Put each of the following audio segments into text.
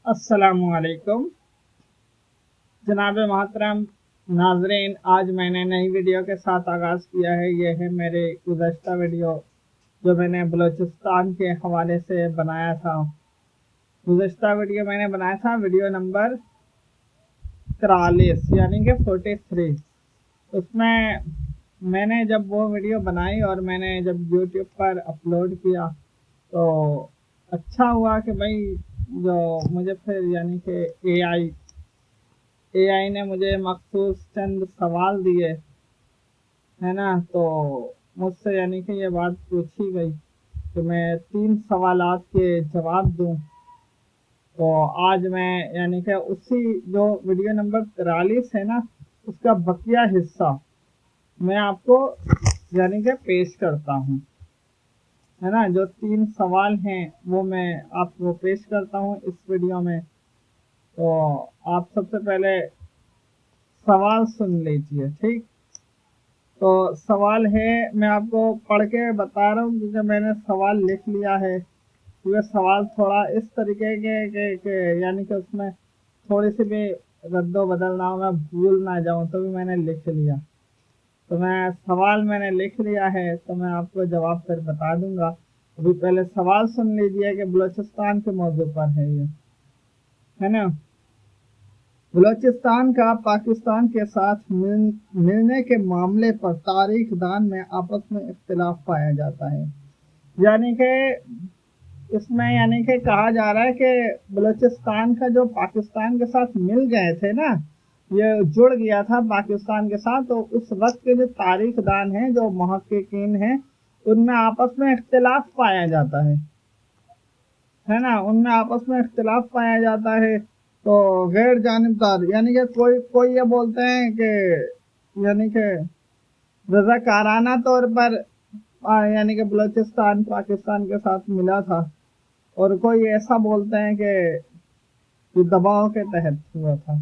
अस्सलामुअलैकुम जनाब मोहतरम नाजरीन, आज मैंने नई वीडियो के साथ आगाज़ किया है। यह है मेरे गुज़श्ता वीडियो जो मैंने बलूचिस्तान के हवाले से बनाया था। गुज़श्ता वीडियो मैंने बनाया था वीडियो नंबर 43 यानी कि 43। उसमें मैंने जब वो वीडियो बनाई और मैंने जब यूट्यूब पर अपलोड किया तो अच्छा हुआ कि भाई जो मुझे फिर यानी कि एआई ने मुझे मखसूस चंद सवाल दिए, है ना। तो मुझसे यानी कि ये बात पूछी गई कि मैं 3 सवालात के जवाब दूं। तो आज मैं यानी कि उसी जो वीडियो नंबर 43 है ना, उसका बकिया हिस्सा मैं आपको यानी कि पेश करता हूँ, है ना। जो 3 सवाल हैं वो मैं आपको पेश करता हूँ इस वीडियो में। तो आप सबसे पहले सवाल सुन लीजिए, ठीक। तो सवाल है, मैं आपको पढ़ के बता रहा हूँ क्योंकि मैंने सवाल लिख लिया है। क्योंकि सवाल थोड़ा इस तरीके के यानी कि उसमें थोड़ी सी भी रद्दो बदल ना हो, मैं भूल ना जाऊँ, तो भी मैंने लिख लिया। तो मैं सवाल मैंने लिख लिया है, तो मैं आपको जवाब फिर बता दूंगा। अभी पहले सवाल सुन लीजिए कि बलूचिस्तान के मौजू पर है ये, है ना। बलूचिस्तान का पाकिस्तान के साथ मिलने के मामले पर तारीख दान में आपस में इख्तिलाफ पाया जाता है। यानी कि इसमें यानी कि कहा जा रहा है कि बलूचिस्तान का जो पाकिस्तान के साथ मिल गए थे ना, ये जुड़ गया था पाकिस्तान के साथ, तो उस वक्त के जो तारीख दान हैं, जो मुहक्किकीन हैं, उनमें आपस में इख्तिलाफ पाया जाता है ना। उनमें आपस में इख्तिलाफ पाया जाता है। तो गैर जानिबदार यानी कि कोई कोई ये बोलते हैं कि यानी कि रज़ाकाराना तौर पर यानी कि बलूचिस्तान पाकिस्तान के साथ मिला था, और कोई ऐसा बोलते हैं कि ये दबाव के तहत हुआ था।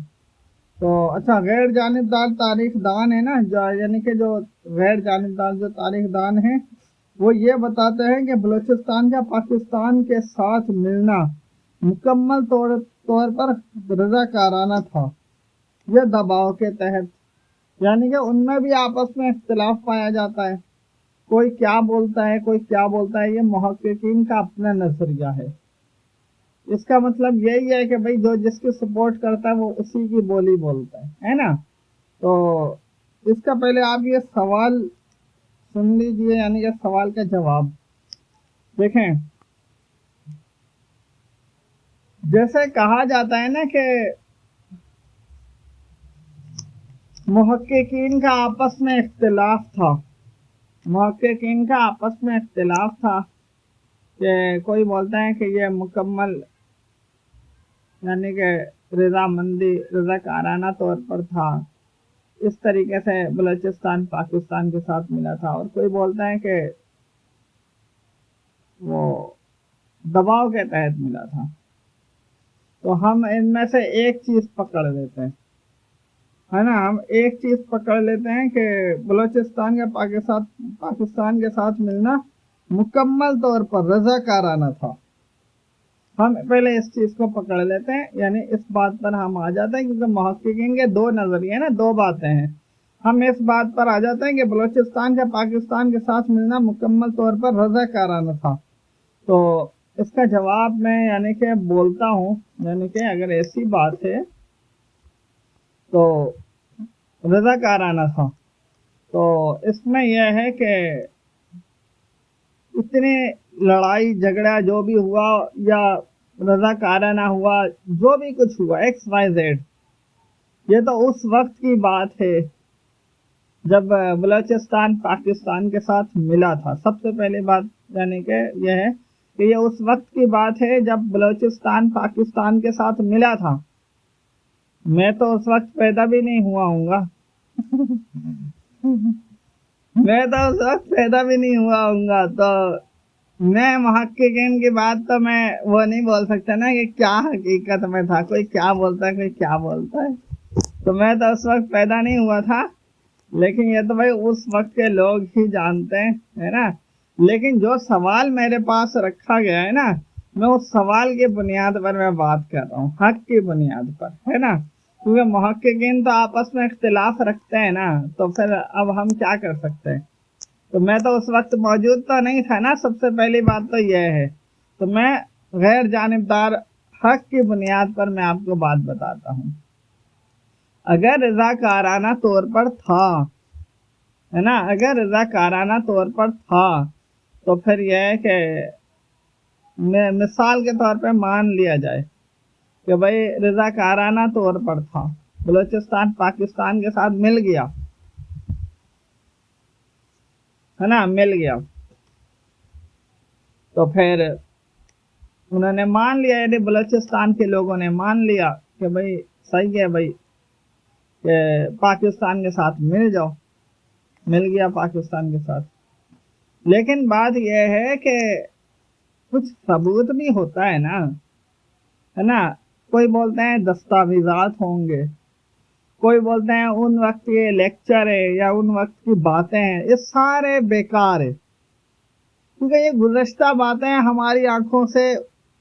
तो अच्छा, गैर जानिबदार तारीख दान है ना, यानी कि जो गैर जानिबदार जो तारीख दान है वो ये बताते हैं कि बलूचिस्तान का पाकिस्तान के साथ मिलना मुकम्मल तौर पर रज़ाकाराना था, यह दबाव के तहत। यानी कि उनमें भी आपस में इख्तिलाफ पाया जाता है। कोई क्या बोलता है, कोई क्या बोलता है, ये मुहक्किकीन का अपना नजरिया है। इसका मतलब यही है कि भाई जो जिसकी सपोर्ट करता है वो उसी की बोली बोलता है ना। तो इसका पहले आप ये सवाल सुन लीजिए, यानी कि सवाल का जवाब देखें। जैसे कहा जाता है ना कि मुहक्किकीन का आपस में इख्तिलाफ था, मुहक्किकीन का आपस में इख्तिलाफ था कि कोई बोलता है कि ये मुकम्मल यानी कि रजामंदी रजाकाराना तौर पर था, इस तरीके से बलूचिस्तान पाकिस्तान के साथ मिला था। और कोई बोलता है कि वो दबाव के तहत मिला था। तो हम इनमें से एक चीज पकड़ लेते हैं, है ना। हम एक चीज पकड़ लेते हैं कि बलूचिस्तान का पाकिस्तान के साथ मिलना मुकम्मल तौर पर रजाकाराना था। हम पहले इस चीज को पकड़ लेते हैं, यानी इस बात पर हम आ जाते हैं, क्योंकि मुहक्किकीन के दो नजरिए ना, दो बातें हैं। हम इस बात पर आ जाते हैं कि बलूचिस्तान का पाकिस्तान के साथ मिलना मुकम्मल तौर पर रजाकाराना था। तो इसका जवाब मैं यानी कि बोलता हूँ, यानी कि अगर ऐसी बात है तो रजाकाराना था। तो इसमें यह है कि इतने लड़ाई झगड़ा जो भी हुआ या रजाकाराना हुआ, जो भी कुछ हुआ XYZ, ये तो उस वक्त की बात है जब बलूचिस्तान पाकिस्तान के साथ मिला था। सबसे पहली बात यानी कि यह है कि ये उस वक्त की बात है जब बलूचिस्तान पाकिस्तान के साथ मिला था। मैं तो उस वक्त पैदा भी नहीं हुआ हूँगा मैं तो उस वक्त पैदा भी नहीं हुआ हूँगा। तो मैं मुहक्किकीन की बात तो मैं वो नहीं बोल सकता ना कि क्या हकीकत में था, कोई क्या बोलता है कोई क्या बोलता है। तो मैं तो उस वक्त पैदा नहीं हुआ था, लेकिन ये तो भाई उस वक्त के लोग ही जानते हैं, है ना। लेकिन जो सवाल मेरे पास रखा गया है ना, मैं उस सवाल की बुनियाद पर मैं बात कर रहा हूँ, हक की बुनियाद पर, है ना। क्योंकि मुहक्किकीन तो आपस में इख्तिलाफ रखते हैं ना, तो फिर अब हम क्या कर सकते हैं। तो मैं तो उस वक्त मौजूद तो नहीं था ना, सबसे पहली बात तो यह है। तो मैं गैर जानिबदार हक की बुनियाद पर मैं आपको बात बताता हूँ। अगर रज़ाकाराना तौर पर था, है ना, अगर रज़ाकाराना तौर पर था तो फिर यह है कि मिसाल के तौर पे मान लिया जाए कि भाई रज़ाकाराना तौर पर था, बलूचिस्तान पाकिस्तान के साथ मिल गया, है ना, मिल गया, तो फिर उन्होंने मान लिया, यानी बलूचिस्तान के लोगों ने मान लिया कि भाई सही है भाई कि पाकिस्तान के साथ मिल जाओ, मिल गया पाकिस्तान के साथ। लेकिन बात यह है कि कुछ सबूत भी होता है ना, है ना। कोई बोलते हैं दस्तावेजात होंगे, कोई बोलते हैं उन वक्त के लेक्चर है या उन वक्त की बातें हैं, ये सारे बेकार है, क्योंकि ये गुज़श्ता बातें हमारी आंखों से,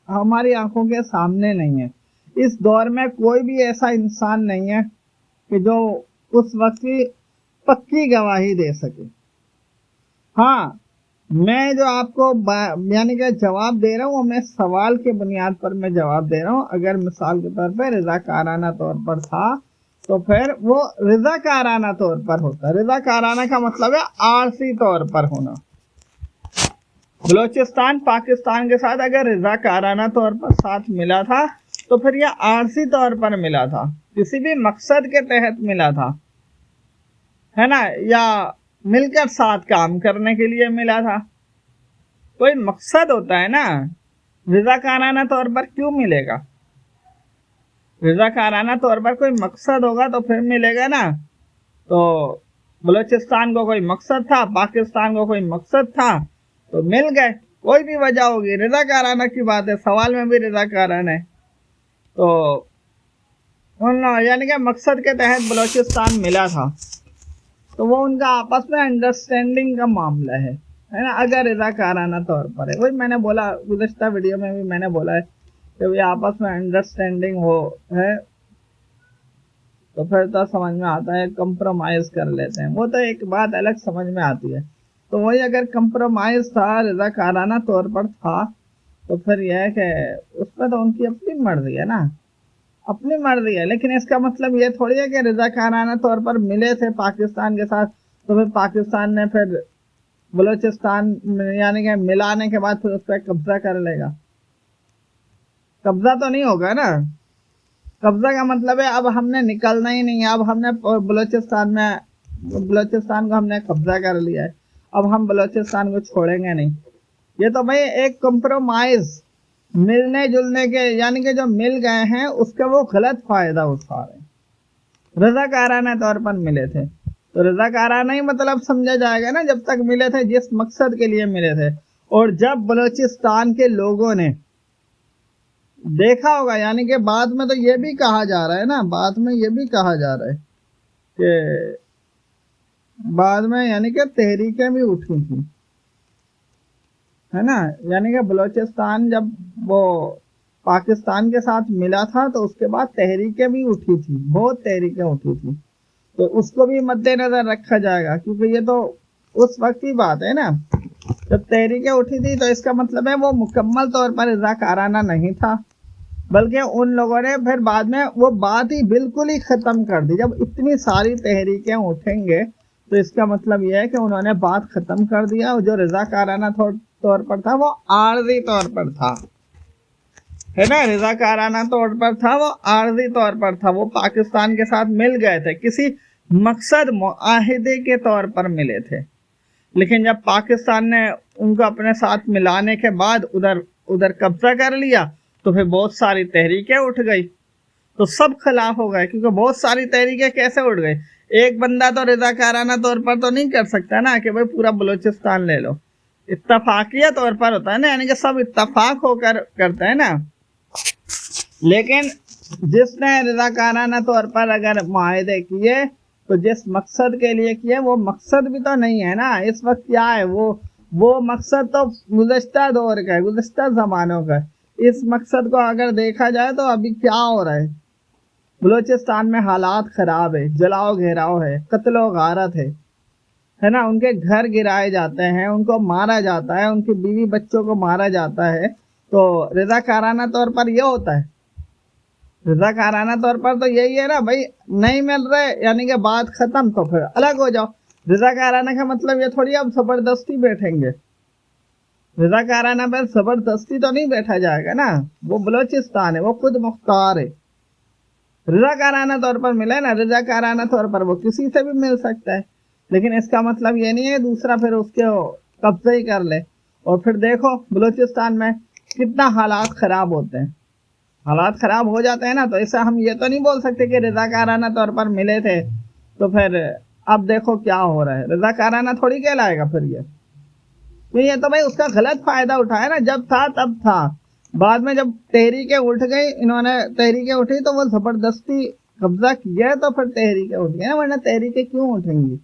हमारी आंखों के सामने नहीं है। इस दौर में कोई भी ऐसा इंसान नहीं है कि जो उस वक्त की पक्की गवाही दे सके। हाँ, मैं जो आपको यानी कि जवाब दे रहा हूँ, मैं सवाल के बुनियाद पर मैं जवाब दे रहा हूँ। अगर मिसाल के तौर पर रज़ाकाराना तौर पर था तो फिर वो रज़ाकाराना तौर पर होता। रज़ाकाराना का मतलब है आरसी तौर पर होना। बलूचिस्तान पाकिस्तान के साथ अगर रज़ाकाराना तौर पर साथ मिला था तो फिर यह आरसी तौर पर मिला था, किसी भी मकसद के तहत मिला था, है ना, या मिलकर साथ काम करने के लिए मिला था। कोई मकसद होता है ना, रज़ाकाराना तौर पर क्यों मिलेगा। रज़ाकाराना तौर पर कोई मकसद होगा तो फिर मिलेगा ना। तो बलूचिस्तान को कोई मकसद था, पाकिस्तान को कोई मकसद था, तो मिल गए। कोई भी वजह होगी, रज़ाकाराना की बात है, सवाल में भी रज़ाकाराना है। तो उन यानी कि मकसद के तहत बलूचिस्तान मिला था, तो वो उनका आपस में अंडरस्टैंडिंग का मामला है ना। अगर रज़ाकाराना तौर पर है, वही मैंने बोला गुज़श्ता वीडियो में भी मैंने बोला है कि भाई आपस में अंडरस्टैंडिंग हो है तो फिर तो समझ में आता है, कंप्रोमाइज़ कर लेते हैं, वो तो एक बात अलग समझ में आती है। तो वही अगर कंप्रोमाइज़ था, रज़ाकाराना तौर पर था, तो फिर यह है कि उसमें तो उनकी अपनी मर्जी है ना, अपनी मर्जी है। लेकिन इसका मतलब ये थोड़ी है कि रज़ाकाराना तौर पर मिले थे पाकिस्तान के साथ तो फिर पाकिस्तान ने फिर बलूचिस्तान यानी कि मिलाने के बाद फिर उस पर कब्जा कर लेगा। कब्जा तो नहीं होगा ना। कब्जा का मतलब है अब हमने निकलना ही नहीं है, अब हमने बलूचिस्तान को हमने कब्जा कर लिया है, अब हम बलूचिस्तान को छोड़ेंगे नहीं। ये तो भाई एक कंप्रोमाइज, मिलने जुलने के, यानी कि जो मिल गए हैं उसका वो गलत फायदा उठा रहे हैं। रज़ाकाराना तौर पर मिले थे तो रज़ाकाराना ही मतलब समझा जाएगा ना, जब तक मिले थे जिस मकसद के लिए मिले थे। और जब बलूचिस्तान के लोगों ने देखा होगा, यानी कि बाद में तो ये भी कहा जा रहा है ना, बाद में ये भी कहा जा रहा है कि बाद में यानी कि तहरीकें भी उठी थी, है ना। यानी कि बलूचिस्तान जब वो पाकिस्तान के साथ मिला था तो उसके बाद तहरीकें भी उठी थी, बहुत तहरीकें उठी थी। तो उसको भी मद्देनजर रखा जाएगा, क्योंकि ये तो उस वक्त की बात है ना जब तहरीकें उठी थी। तो इसका मतलब है वो मुकम्मल तौर पर रज़ाकाराना नहीं था, बल्कि उन लोगों ने फिर बाद में वो बात ही बिल्कुल ही ख़त्म कर दी। जब इतनी सारी तहरीकें उठेंगे तो इसका मतलब यह है कि उन्होंने बात ख़त्म कर दिया, और जो रज़ाकाराना तौर पर था वो आर्जी तौर पर था, है ना। रज़ाकाराना तौर पर था, वो आर्जी तौर पर था। वो पाकिस्तान के साथ मिल गए थे, किसी मकसद मुआहिदे के तौर पर मिले थे। लेकिन जब पाकिस्तान ने उनको अपने साथ मिलाने के बाद उधर उधर कब्जा कर लिया तो फिर बहुत सारी तहरीकें उठ गई, तो सब खिलाफ हो गए। क्योंकि बहुत सारी तहरीकें कैसे उठ गई, एक बंदा तो रज़ाकाराना तौर पर तो नहीं कर सकता ना कि भाई पूरा बलूचिस्तान ले लो। इत्तफाकिया तौर पर होता है ना, यानी कि सब इत्तफाक होकर करते हैं ना। लेकिन जिसने रज़ाकाराना तौर पर अगर मुआहदे किए तो जिस मकसद के लिए किए वो मकसद भी तो नहीं है ना इस वक्त। क्या है वो मकसद तो गुज़श्ता दौर का है, गुज़श्ता ज़मानों का है। इस मकसद को अगर देखा जाए तो अभी क्या हो रहा है, बलूचिस्तान में हालात खराब है, जलाओ घेराव है, कत्लो गारत है ना, उनके घर गिराए जाते हैं, उनको मारा जाता है, उनकी बीवी बच्चों को मारा जाता है। तो रजाकाराना तौर पर यह होता है, रजाकाराना तौर पर तो यही है ना भाई, नहीं मिल रहे यानी कि बात खत्म तो फिर अलग हो जाओ। रजाकाराना का मतलब ये थोड़ी आप जबरदस्ती बैठेंगे, रजाकाराना पर जबरदस्ती तो नहीं बैठा जाएगा ना, वो बलोचिस्तान है, वो खुद मुख्तार है। रजाकाराना तौर पर मिले ना, रजाकाराना तौर पर वो किसी से भी मिल सकता है, लेकिन इसका मतलब ये नहीं है दूसरा फिर उसके कब्जा ही कर ले। और फिर देखो बलूचिस्तान में कितना हालात खराब होते हैं, हालात खराब हो जाते हैं ना, तो ऐसा हम ये तो नहीं बोल सकते कि रजाकाराना तौर पर मिले थे तो फिर अब देखो क्या हो रहा है, रजाकाराना थोड़ी कहलाएगा फिर ये। तो ये तो भाई उसका गलत फायदा उठाया ना, जब था तब था, बाद में जब तहरीकें उठ गई, इन्होंने तहरीकें उठी तो वो जबरदस्ती कब्जा किया तो फिर तहरीकें उठ गई ना, वरना तहरीकें क्यों उठेंगी,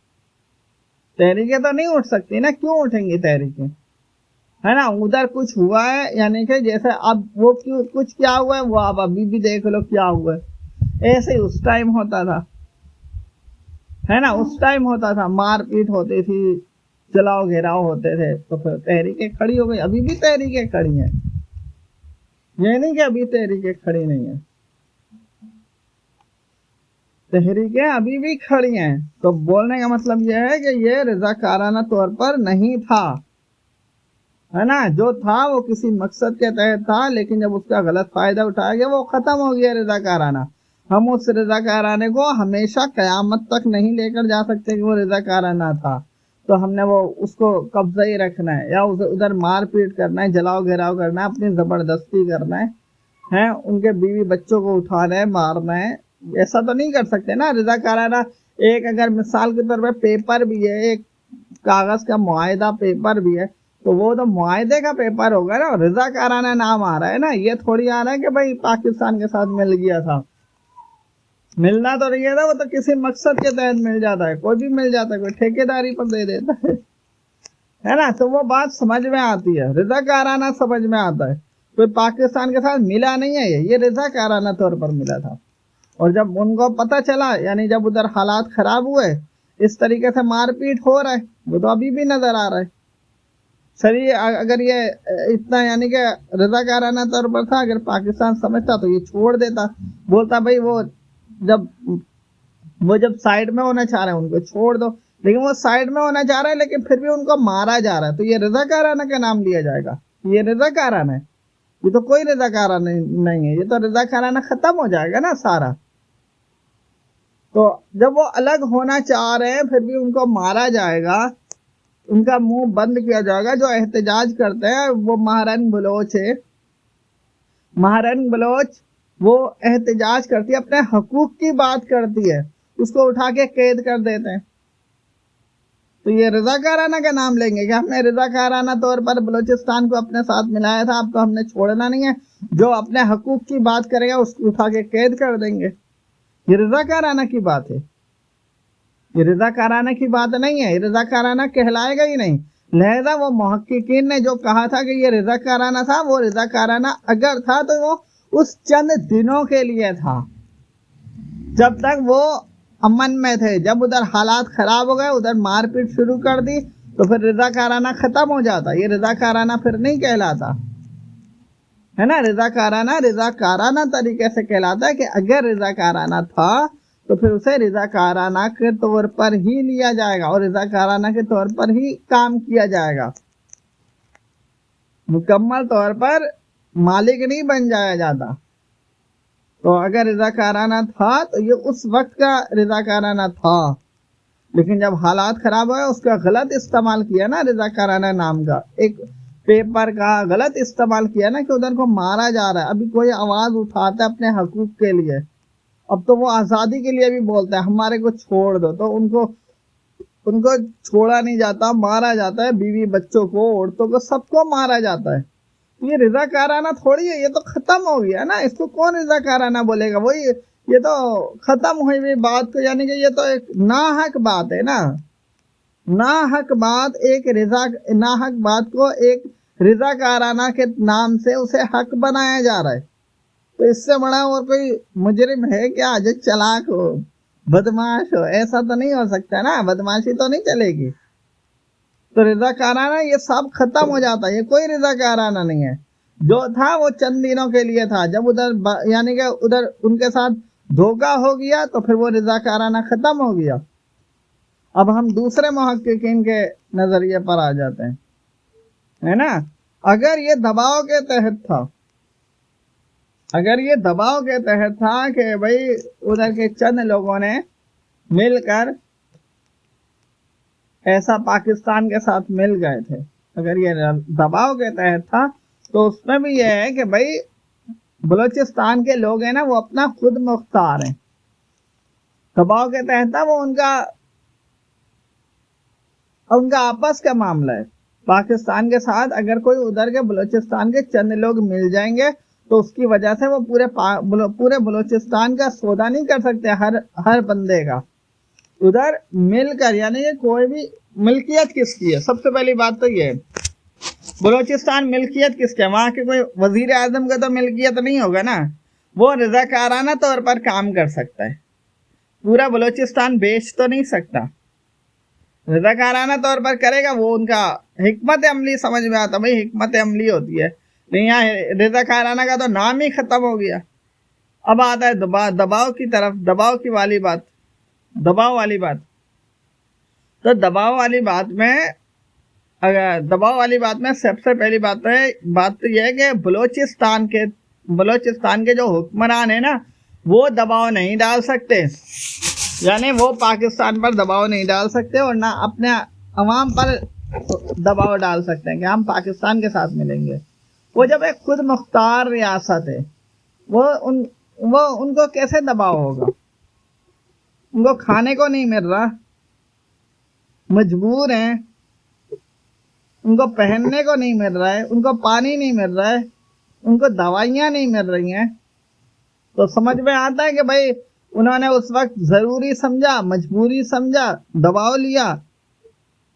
तहरीकें तो नहीं उठ सकती ना, क्यों उठेंगी तहरीकें, है ना। उधर कुछ हुआ है यानी कि जैसे अब वो क्यों कुछ क्या हुआ है वो आप अभी भी देख लो क्या हुआ है, ऐसे ही उस टाइम होता था, है ना, उस टाइम होता था, मारपीट होती थी, जलाओ घेराव होते थे, तो फिर तहरीकें खड़ी हो गई, अभी भी तहरीकें खड़ी हैं, ये नहीं कि अभी तहरीकें खड़ी नहीं है, तहरीकें अभी भी खड़ी हैं। तो बोलने का मतलब यह है कि ये रजाकाराना तौर पर नहीं था, है ना, जो था वो किसी मकसद के तहत था, लेकिन जब उसका गलत फायदा उठाया गया वो खत्म हो गया रजाकाराना। हम उस रजाकाराने को हमेशा कयामत तक नहीं लेकर जा सकते कि वो रजाकाराना था, तो हमने वो उसको कब्जा ही रखना है या उधर मारपीट करना है, जलाओ घेराव करना है, अपनी जबरदस्ती करना है, उनके बीवी बच्चों को उठाना है, मारना है, ऐसा तो नहीं कर सकते ना रजाकाराना। एक अगर मिसाल के तौर पर पेपर भी है, एक कागज का मुआहदा पेपर भी है, तो वो तो मुआहदे का पेपर होगा ना, रजाकाराना नाम आ रहा है ना, ये थोड़ी आ रहा है कि भाई पाकिस्तान के साथ मिल गया था, मिलना तो नहीं है था, वो तो किसी मकसद के तहत मिल जाता है, कोई भी मिल जाता है, कोई ठेकेदारी पर दे देता है ना, तो वो बात समझ में आती है, रजाकाराना समझ में आता है, कोई पाकिस्तान के साथ मिला नहीं है, ये रजाकाराना तौर पर मिला था। और जब उनको पता चला यानी जब उधर हालात खराब हुए, इस तरीके से मारपीट हो रहा है, वो तो अभी भी नजर आ रहा है। सही, अगर ये इतना यानी कि रजाकाराना तौर पर था, अगर पाकिस्तान समझता तो ये छोड़ देता, बोलता भाई वो जब साइड में होना चाह रहे हैं उनको छोड़ दो, लेकिन वो साइड में होना चाह रहा है लेकिन फिर भी उनको मारा जा रहा है, तो ये रजाकाराना का नाम लिया जाएगा, ये रजाकाराना है, ये तो कोई रजाकाराना नहीं है, ये तो रजाकाराना खत्म हो जाएगा ना सारा। तो जब वो अलग होना चाह रहे हैं फिर भी उनको मारा जाएगा, उनका मुंह बंद किया जाएगा। जो एहतजाज करते हैं वो महारानी बलोच है, महारानी बलोच वो एहतजाज करती है, अपने हकूक की बात करती है, उसको उठा के कैद कर देते हैं। तो ये रजाकाराना का नाम लेंगे कि हमने रजाकाराना तौर पर बलूचिस्तान को अपने साथ मिलाया था, अब तो हमने छोड़ना नहीं है, जो अपने हकूक की बात करेगा उसको उठा के कैद कर देंगे। ये रजाकाराना की बात है, ये रजाकाराना की बात नहीं है, ये रजाकाराना कहलाएगा ही नहीं। लिहाजा वो मुहक्किकीन ने जो कहा था कि ये रजाकाराना था, वो रजाकाराना अगर था तो वो उस चंद दिनों के लिए था जब तक वो अमन में थे। जब उधर हालात खराब हो गए, उधर मारपीट शुरू कर दी, तो फिर रजाकाराना खत्म हो जाता, ये रजाकाराना फिर नहीं कहलाता, है ना। रजाकाराना तरीके से कहलाता है कि अगर रजाकाराना था तो फिर उसे रजाकाराना के तौर पर ही लिया जाएगा और रजाकाराना के तौर पर ही काम किया जाएगा, मुकम्मल तौर पर मालिक नहीं बन जाया जाता। तो अगर रजाकाराना था तो ये उस वक्त का रजाकाराना था, लेकिन जब हालात खराब हुए उसका गलत इस्तेमाल किया ना, रजाकाराना नाम का एक पेपर का गलत इस्तेमाल किया ना, कि उधर को मारा जा रहा है। अभी कोई आवाज उठाता है अपने हकूक के लिए, अब तो वो आज़ादी के लिए भी बोलता है हमारे को छोड़ दो, तो उनको छोड़ा नहीं जाता, मारा जाता है, बीवी बच्चों को, औरतों को, सबको मारा जाता है। ये रजाकाराना थोड़ी है, ये तो खत्म हो गया ना, इसको कौन रजाकाराना बोलेगा। वही ये तो खत्म हुई हुई बात को, यानी कि ये तो एक नाहक बात है ना, नाहक बात, एक नाहक बात को एक रज़ाकाराना के नाम से उसे हक बनाया जा रहा है। तो इससे बड़ा और कोई मुजरिम है क्या जो चालाक हो, बदमाश हो? ऐसा तो नहीं हो सकता ना, बदमाशी तो नहीं चलेगी। तो रज़ाकाराना ये सब खत्म हो जाता है, ये कोई रज़ाकाराना नहीं है। जो था वो चंद दिनों के लिए था, जब उधर यानी कि उधर उनके साथ धोखा हो गया तो फिर वो रज़ाकाराना खत्म हो गया। अब हम दूसरे मुहक्किकीन के नजरिए पर आ जाते हैं, है ना। अगर ये दबाव के तहत था, अगर ये दबाव के तहत था कि भाई उधर के चंद लोगों ने मिलकर ऐसा पाकिस्तान के साथ मिल गए थे, अगर ये दबाव के तहत था, तो उसमें भी यह है कि भाई बलूचिस्तान के लोग हैं ना, वो अपना खुद मुख्तार हैं। दबाव के तहत था, वो उनका आपस का मामला है। पाकिस्तान के साथ अगर कोई उधर के बलूचिस्तान के चंद लोग मिल जाएंगे तो उसकी वजह से वो पूरे बलूचिस्तान का सौदा नहीं कर सकते, हर बंदे का उधर मिलकर। यानी कि कोई भी मिल्कियत किसकी है, सबसे पहली बात तो ये है, बलूचिस्तान मिल्कियत किसका है? वहां के कोई वजीर आजम का तो मिल्कियत नहीं होगा ना, वो रज़ाकाराना तौर पर काम कर सकता है, पूरा बलूचिस्तान बेच तो नहीं सकता। रज़ाकाराना तौर पर करेगा वो, उनका हिकमत अमली समझ में आता, भाई हिकमत अमली होती है। नहीं, यहाँ रज़ाकाराना का तो नाम ही खत्म हो गया। अब आता है दबाव की तरफ, दबाव वाली बात। तो दबाव वाली बात में सबसे पहली बात तो यह है कि बलूचिस्तान के जो हुक्मरान है ना, वो दबाव नहीं डाल सकते, यानी वो पाकिस्तान पर दबाव नहीं डाल सकते और ना अपने अवाम पर दबाव डाल सकते हैं कि हम पाकिस्तान के साथ मिलेंगे। वो जब एक खुद मुख्तार रियासत है, वो उनको कैसे दबाव होगा? उनको खाने को नहीं मिल रहा, मजबूर हैं, उनको पहनने को नहीं मिल रहा है, उनको पानी नहीं मिल रहा है, उनको दवाइयाँ नहीं मिल रही हैं। तो समझ में आता है कि भाई उन्होंने उस वक्त जरूरी समझा, मजबूरी समझा, दबाव लिया,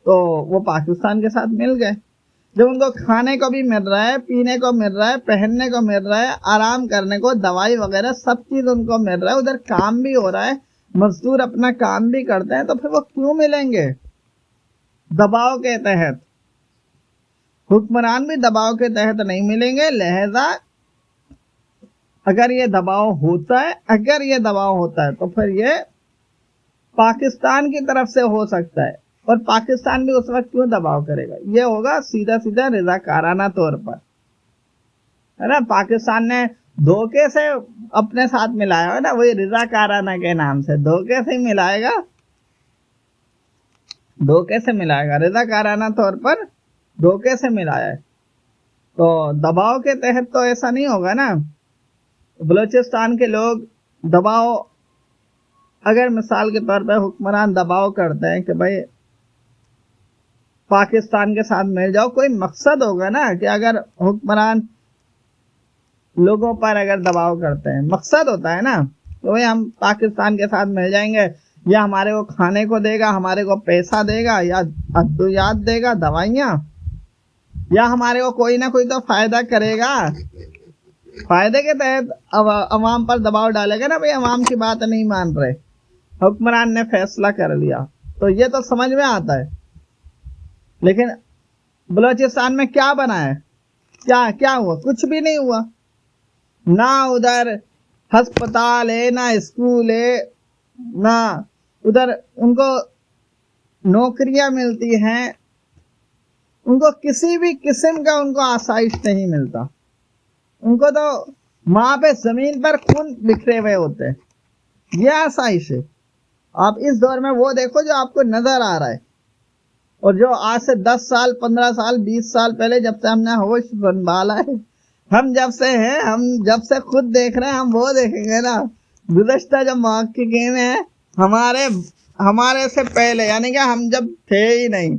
तो वो पाकिस्तान के साथ मिल गए। जब उनको खाने को भी मिल रहा है, पीने को मिल रहा है, पहनने को मिल रहा है, आराम करने को, दवाई वगैरह सब चीज उनको मिल रहा है, उधर काम भी हो रहा है, मजदूर अपना काम भी करते हैं, तो फिर वो क्यों मिलेंगे? दबाव के तहत। हुक्मरान भी दबाव के तहत नहीं मिलेंगे। लिहाजा अगर ये दबाव होता है तो फिर ये पाकिस्तान की तरफ से हो सकता है, और पाकिस्तान भी उस वक्त क्यों दबाव करेगा? ये होगा सीधा सीधा रज़ाकाराना तौर पर, है ना। पाकिस्तान ने धोखे से अपने साथ मिलाया है ना, वही रज़ाकाराना के नाम से धोखे से मिलाएगा, रज़ाकाराना तौर पर धोखे से मिलाया है। तो दबाव के तहत तो ऐसा नहीं होगा ना। बलूचिस्तान के लोग दबाव, अगर मिसाल के तौर पर हुक्मरान दबाव करते हैं कि भाई पाकिस्तान के साथ मिल जाओ, कोई मकसद होगा ना कि अगर हुक्मरान लोगों पर अगर दबाव करते हैं, मकसद होता है ना, तो भाई हम पाकिस्तान के साथ मिल जाएंगे, या हमारे को खाने को देगा, हमारे को पैसा देगा, या अद्वियात देगा, दवाइयाँ, या हमारे को कोई ना कोई तो फायदा करेगा। फायदे के तहत अवाम पर दबाव डालेगा ना, भाई अवाम की बात नहीं मान रहे, हुक्मरान ने फैसला कर लिया, तो ये तो समझ में आता है। लेकिन बलूचिस्तान में क्या बना है? क्या हुआ? कुछ भी नहीं हुआ। ना उधर अस्पताल है, ना स्कूल है, ना उधर उनको नौकरियां मिलती हैं, उनको किसी भी किस्म का उनको आसाइश नहीं मिलता। उनको तो वहां पे जमीन पर खून बिखरे हुए होते हैं, ये आसाइश है। आप इस दौर में वो देखो जो आपको नजर आ रहा है, और जो आज से 10 साल, 15 साल, 20 साल पहले जब से हमने होश संभाला है, हम जब से खुद देख रहे हैं, हम वो देखेंगे ना। गुज़श्ता जो मुहक्किकीन है हमारे से पहले, यानी कि हम जब थे ही नहीं,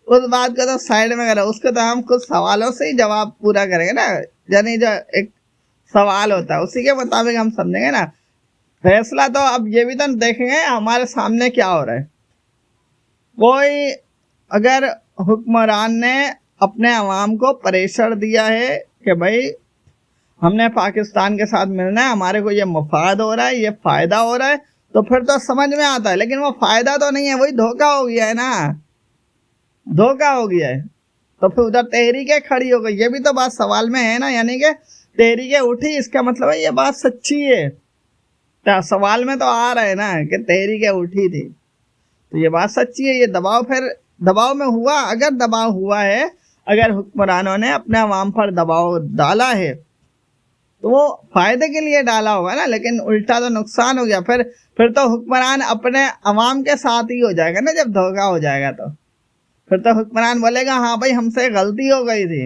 उस बात को तो साइड में करें, उसको तो हम कुछ सवालों से ही जवाब पूरा करेंगे ना। यानी जो एक सवाल होता है उसी के मुताबिक हम समझेंगे ना। फैसला तो अब ये भी तो देखेंगे हमारे सामने क्या हो रहा है। कोई अगर हुक्मरान ने अपने अवाम को प्रेशर दिया है कि भाई हमने पाकिस्तान के साथ मिलना है, हमारे को ये मफाद हो रहा है, ये फायदा हो रहा है, तो फिर तो समझ में आता है। लेकिन वो फायदा तो नहीं है, वही धोखा हो गया है ना, धोखा हो गया है। तो फिर उधर तहरीकें खड़ी हो गई, ये भी तो बात सवाल में है ना, यानी कि तहरीकें उठी, इसका मतलब है ये बात सच्ची है। तो सवाल में तो आ रहा है ना कि तहरीकें उठी थी, तो ये बात सच्ची है। ये दबाव फिर दबाव में हुआ, अगर दबाव हुआ है, अगर हुक्मरानों ने अपने अवाम पर दबाव डाला है तो वो फायदे के लिए डाला होगा ना, लेकिन उल्टा तो नुकसान हो गया। फिर तो हुक्मरान अपने अवाम के साथ ही हो जाएगा ना, जब धोखा हो जाएगा तो फिर तो हुक्मरान बोलेगा हाँ भाई हमसे गलती हो गई थी,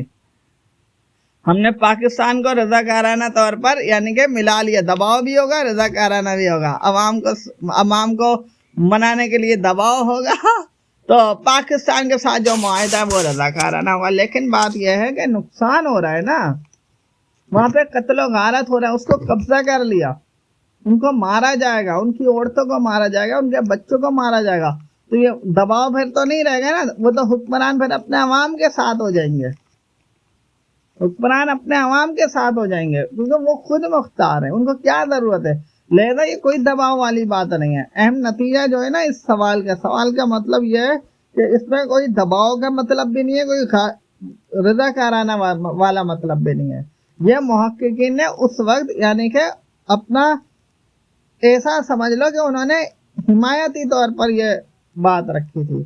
हमने पाकिस्तान को रजाकाराना तौर पर यानी कि मिला लिया। दबाव भी होगा, रजाकाराना भी होगा, अवाम को मनाने के लिए दबाव होगा, तो पाकिस्तान के साथ जो मुआहिदा है वो रजाकाराना होगा। लेकिन बात यह है कि नुकसान हो रहा है ना, वहां पे कत्लो गारत हो रहा है, उसको कब्जा कर लिया, उनको मारा जाएगा, उनकी औरतों को मारा जाएगा, उनके बच्चों को मारा जाएगा, तो ये दबाव फिर तो नहीं रहेगा ना, वो तो हुक्मरान फिर अपने अवाम के साथ हो जाएंगे, हुक्मरान अपने अवाम के साथ हो जाएंगे, क्योंकि वो खुद मुख्तार है, उनको क्या जरूरत है। लिहाजा ये कोई दबाव वाली बात नहीं है। अहम नतीजा जो है ना इस सवाल का मतलब यह है कि इसमें कोई दबाव का मतलब भी नहीं है, कोई रजाकाराना वाला मतलब भी नहीं है। यह मुहक्किकीन ने उस वक्त यानी कि अपना ऐसा समझ लो कि उन्होंने हिमायती तौर पर यह बात रखी थी।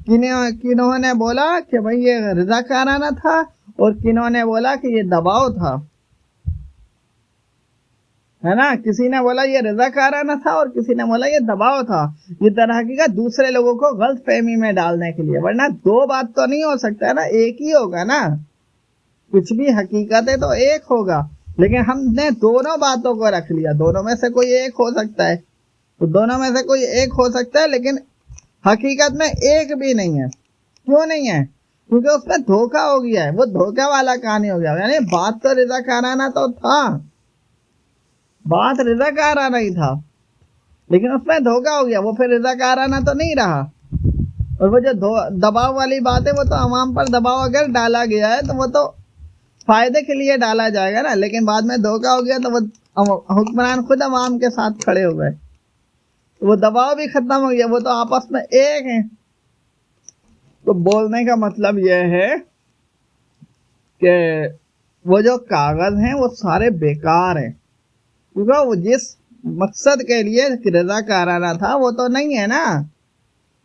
किन्होंने बोला कि भाई ये रजाकाराना था, और किन्होंने बोला कि ये दबाव था, है ना। किसी ने बोला ये रजाकाराना था और किसी ने बोला ये दबाव था, ये तरह की का दूसरे लोगों को गलत फहमी में डालने के लिए। वरना दो बात तो नहीं हो सकता है ना, एक ही होगा ना, कुछ भी हकीकत है तो एक होगा। लेकिन हमने दोनों बातों को रख लिया, दोनों में से कोई एक हो सकता है, तो दोनों में से कोई एक हो सकता है, लेकिन हकीकत में एक भी नहीं है। क्यों नहीं है? क्योंकि उसमें धोखा हो गया है, वो धोखा वाला कहानी हो गया। यानी बात तो रजाकाराना तो था, बात रजाकाराना ही था, लेकिन उसमें धोखा हो गया, वो फिर रजाकाराना तो नहीं रहा। और वो जो दबाव वाली बात है, वो तो अवाम पर दबाव अगर डाला गया है तो वो तो फायदे के लिए डाला जाएगा ना, लेकिन बाद में धोखा हो गया तो वो हुक्मरान खुद अवाम के साथ खड़े हो गए, तो वो दबाव भी खत्म हो गया, वो तो आपस में एक है। तो बोलने का मतलब यह है कि वो जो कागज हैं वो सारे बेकार हैं, क्योंकि वो जिस मकसद के लिए रजाकाराना था वो तो नहीं है ना।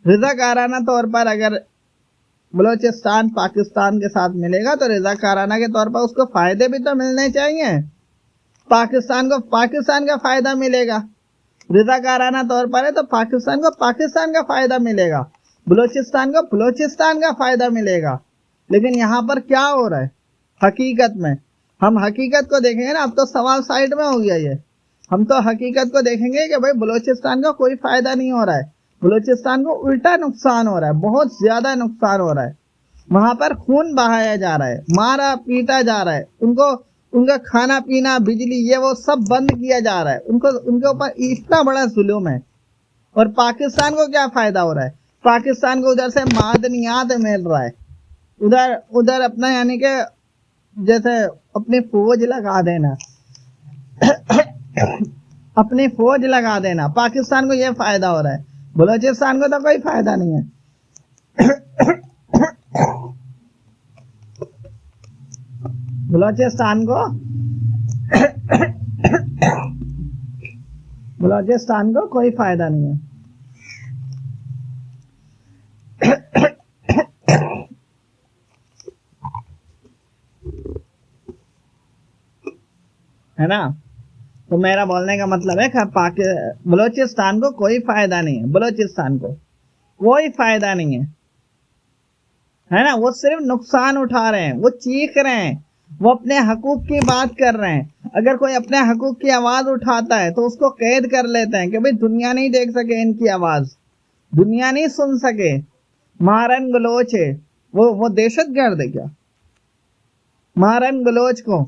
रजाकाराना तौर पर अगर बलोचिस्तान पाकिस्तान के साथ मिलेगा तो रजाकाराना के तौर पर उसको फायदे भी तो मिलने चाहिए, पाकिस्तान को पाकिस्तान का फायदा मिलेगा। रजाकाराना तौर पर है तो पाकिस्तान को पाकिस्तान का फायदा मिलेगा, बलोचिस्तान को बलोचिस्तान का फायदा मिलेगा। लेकिन यहाँ पर क्या हो रहा है हकीकत में, हम हकीकत को देखेंगे ना। अब तो सवाल साइड में हो गया ये, हम तो हकीकत को देखेंगे कि भाई बलोचिस्तान का कोई फायदा नहीं हो रहा है, बलोचिस्तान को उल्टा नुकसान हो रहा है, बहुत ज्यादा नुकसान हो रहा है। वहां पर खून बहाया जा रहा है, मारा पीटा जा रहा है, उनका खाना पीना बिजली ये वो सब बंद किया जा रहा है, उनके ऊपर इतना बड़ा जुल्म है। और पाकिस्तान को क्या फायदा हो रहा है? पाकिस्तान को उधर से मादनियात मिल रहा है, उधर अपना यानी कि जैसे अपनी फौज लगा देना अपनी फौज लगा देना, पाकिस्तान को यह फायदा हो रहा है, बलोचिस्तान को तो कोई फायदा नहीं है। बलोचिस्तान को कोई फायदा नहीं है। है ना। तो मेरा बोलने का मतलब है कि बलोचिस्तान को कोई फायदा नहीं है, बलोचिस्तान को कोई फायदा नहीं है ना। वो सिर्फ नुकसान उठा रहे हैं, वो चीख रहे हैं, वो अपने हकूक की बात कर रहे हैं। अगर कोई अपने हकूक की आवाज उठाता है तो उसको कैद कर लेते हैं कि भाई दुनिया नहीं देख सके इनकी आवाज, दुनिया नहीं सुन सके, मारन बलोच है, वो दहशतगर्द है क्या? मारन बलोच को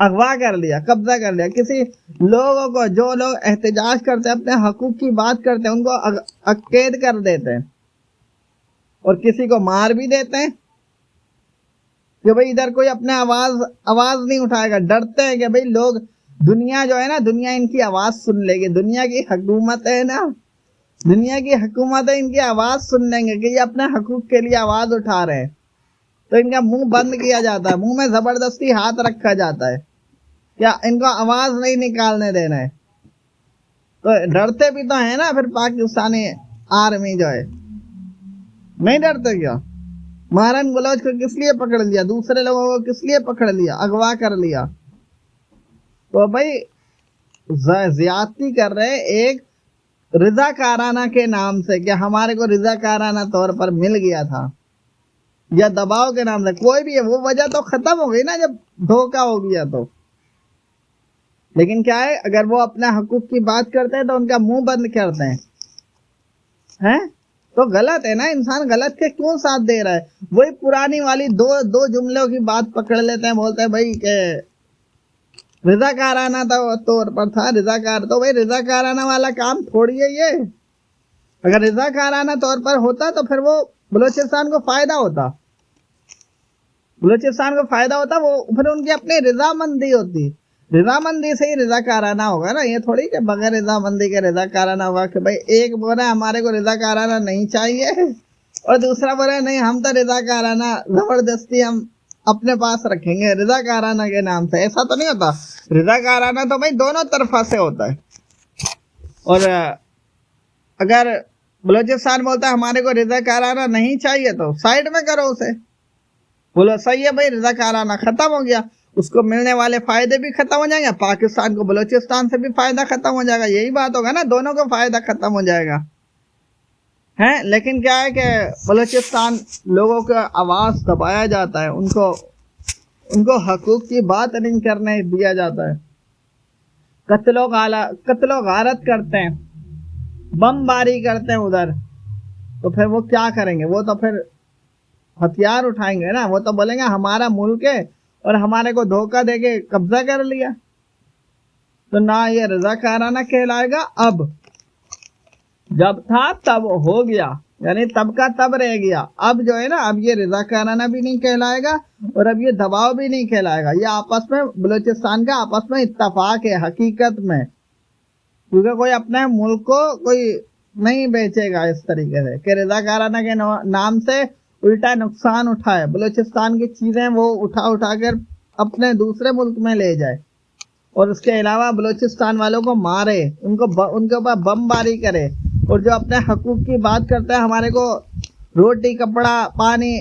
अगवा कर लिया, कब्जा कर लिया, किसी लोगों को जो लोग एहतजाज करते हैं, अपने हकूक की बात करते हैं, उनको कैद कर देते हैं और किसी को मार भी देते हैं। कि भाई इधर कोई अपने आवाज नहीं उठाएगा। डरते हैं कि भाई लोग, दुनिया जो है ना, दुनिया इनकी आवाज सुन लेगी। दुनिया की हुकूमत है ना, दुनिया की हुकूमत है, इनकी आवाज सुन लेंगे कि ये अपने हकूक के लिए आवाज उठा रहे हैं। तो इनका मुंह बंद किया जाता है, मुंह में जबरदस्ती हाथ रखा जाता है, क्या इनको आवाज नहीं निकालने देना है। तो डरते भी तो है ना फिर पाकिस्तानी आर्मी जो है, नहीं डरते क्या? महरन बलोच को किस लिए पकड़ लिया, दूसरे लोगों को किस लिए पकड़ लिया, अगवा कर लिया। तो भाई ज्यादती कर रहे एक रिजाकाराना के नाम से, कि हमारे को रिजाकाराना तौर पर मिल गया था, या दबाव के नाम से। कोई भी है, वो वजह तो खत्म हो गई ना जब धोखा हो गया तो। लेकिन क्या है, अगर वो अपने हकूक की बात करते हैं तो उनका मुंह बंद करते हैं। तो गलत है ना, इंसान गलत के क्यों साथ दे रहा है? वही पुरानी वाली दो जुमलों की बात पकड़ लेते हैं, बोलते हैं भाई के रिजाकाराना तौर पर था, रिजाकार। तो भाई रिजाकाराना वाला काम थोड़ी है ये। अगर रिजाकाराना तौर पर होता तो फिर वो बलोचिस्तान को फायदा होता, बलोचिस्तान को फायदा होता, वो फिर उनकी अपनी रजामंदी होती। रजामंदी से ही रजाकाराना होगा ना, ये थोड़ी कि बगैर रजामंदी के रजाकाराना होगा। कि भाई एक बोल रहा है हमारे को रजाकाराना नहीं चाहिए, और दूसरा बोल रहा है नहीं हम तो रजाकाराना जबरदस्ती हम अपने पास रखेंगे रजाकाराना के नाम से। ऐसा तो नहीं होता। रजाकाराना तो भाई दोनों तरफा से होता है। और अगर बलोचिस्तान बोलता है हमारे को रजाकाराना नहीं चाहिए, तो साइड में करो उसे, बोलो सही है भाई, रजाकाराना खत्म हो गया, उसको मिलने वाले फायदे भी खत्म हो जाएंगे, पाकिस्तान को बलोचिस्तान से भी फायदा खत्म हो जाएगा। यही बात होगा ना, दोनों को फायदा खत्म हो जाएगा है। लेकिन क्या है कि बलोचिस्तान लोगों का आवाज दबाया जाता है, उनको हकूक की बात नहीं करने दिया जाता है। कत्लो गारत करते हैं, बमबारी करते हैं उधर, तो फिर वो क्या करेंगे? वो तो फिर हथियार उठाएंगे ना। वो तो बोलेंगे हमारा मुल्क है और हमारे को धोखा देके कब्जा कर लिया। तो ना ये रजाकाराना कहलाएगा। अब जब था तब हो गया, यानी तब का तब रह गया। अब जो है ना, अब ये रजाकाराना भी नहीं कहलाएगा और अब ये दबाव भी नहीं कहलाएगा। ये आपस में, बलूचिस्तान का आपस में इत्तफाक है हकीकत में, क्योंकि कोई अपने मुल्क को कोई नहीं बेचेगा इस तरीके से कि रजाकाराना के नाम से उल्टा नुकसान उठाए, बलूचिस्तान की चीजें वो उठा कर अपने दूसरे मुल्क में ले जाए, और उसके अलावा बलूचिस्तान वालों को मारे, उनके ऊपर बमबारी करे। और जो अपने हकूक की बात करते हैं, हमारे को रोटी कपड़ा पानी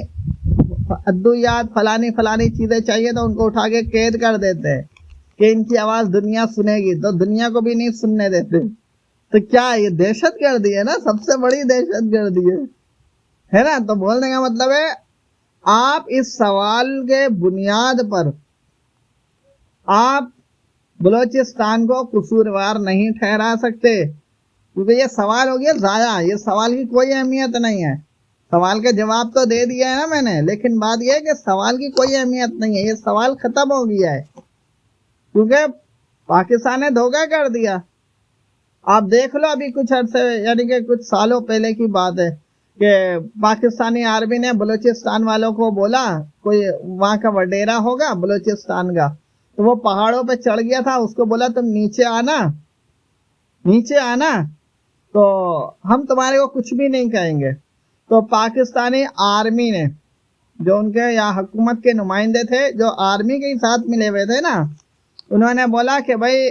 अद्वियात फलानी चीजें चाहिए, तो उनको उठा के कैद कर देते हैं कि इनकी आवाज दुनिया सुनेगी, तो दुनिया को भी नहीं सुनने देते। तो क्या ये दहशत गर्दी है ना, सबसे बड़ी दहशत गर्दी है ना। तो बोलने का मतलब है, आप इस सवाल के बुनियाद पर आप बलूचिस्तान को कसूरवार नहीं ठहरा सकते, क्योंकि ये सवाल हो गया जाया। ये सवाल की कोई अहमियत नहीं है। सवाल का जवाब तो दे दिया है ना मैंने, लेकिन बात यह है कि सवाल की कोई अहमियत नहीं है। ये सवाल खत्म हो गया है, क्योंकि पाकिस्तान ने धोखा कर दिया। आप देख लो, अभी कुछ अर्से, यानी कि कुछ सालों पहले की बात है कि पाकिस्तानी आर्मी ने बलूचिस्तान वालों को बोला, कोई वहां का वडेरा होगा बलूचिस्तान का, तो वो पहाड़ों पे चढ़ गया था, उसको बोला तुम नीचे आना, तो हम तुम्हारे को कुछ भी नहीं कहेंगे। तो पाकिस्तानी आर्मी ने, जो उनके यहाँ हुकूमत के नुमाइंदे थे, जो आर्मी के साथ मिले हुए थे ना, उन्होंने बोला कि भाई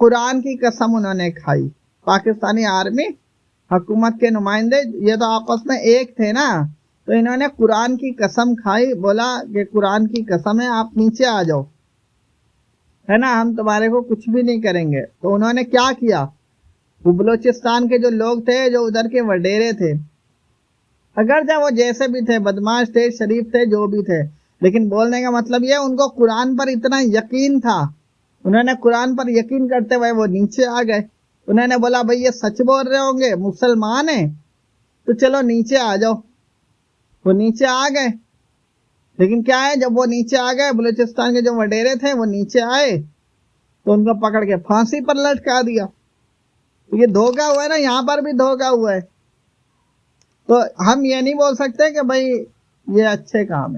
कुरान की कसम उन्होंने खाई। पाकिस्तानी आर्मी, हुकूमत के नुमाइंदे, ये तो आपस में एक थे ना, तो इन्होंने कुरान की कसम खाई, बोला कि कुरान की कसम है आप नीचे आ जाओ, है ना, हम तुम्हारे को कुछ भी नहीं करेंगे। तो उन्होंने क्या किया, वो बलूचिस्तान के जो लोग थे, जो उधर के वडेरे थे, अगर जब वो जैसे भी थे, बदमाश थे, शरीफ थे, जो भी थे, लेकिन बोलने का मतलब ये, उनको कुरान पर इतना यकीन था, उन्होंने कुरान पर यकीन करते हुए वो नीचे आ गए। उन्होंने बोला भाई ये सच बोल रहे होंगे, मुसलमान है, तो चलो नीचे आ जाओ। वो नीचे आ गए। लेकिन क्या है, जब वो नीचे आ गए, बलूचिस्तान के जो वडेरे थे वो नीचे आए, तो उनको पकड़ के फांसी पर लटका दिया। तो ये धोखा हुआ है ना, यहाँ पर भी धोखा हुआ है। तो हम ये नहीं बोल सकते कि भाई ये अच्छे काम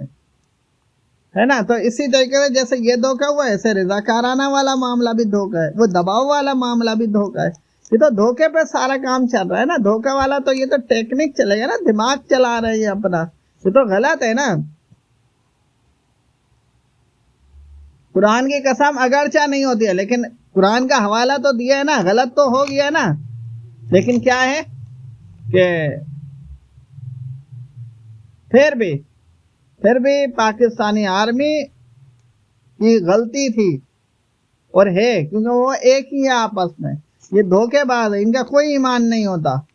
है ना। तो इसी तरीके से जैसे ये धोखा हुआ, ऐसे रजाकाराना वाला मामला भी धोखा है, वो दबाव वाला मामला भी धोखा है। ये तो धोखे पे सारा काम चल रहा है ना। धोखा वाला तो ये तो टेक्निक चलेगा ना, दिमाग चला रहे हैं अपना, ये तो गलत है ना। कुरान की कसम अगरचा नहीं होती है, लेकिन कुरान का हवाला तो दिया है ना, गलत तो हो गया ना। लेकिन क्या है कि फिर भी पाकिस्तानी आर्मी की गलती थी और है, क्योंकि वो एक ही है आपस में। ये धोखेबाज है, इनका कोई ईमान नहीं होता,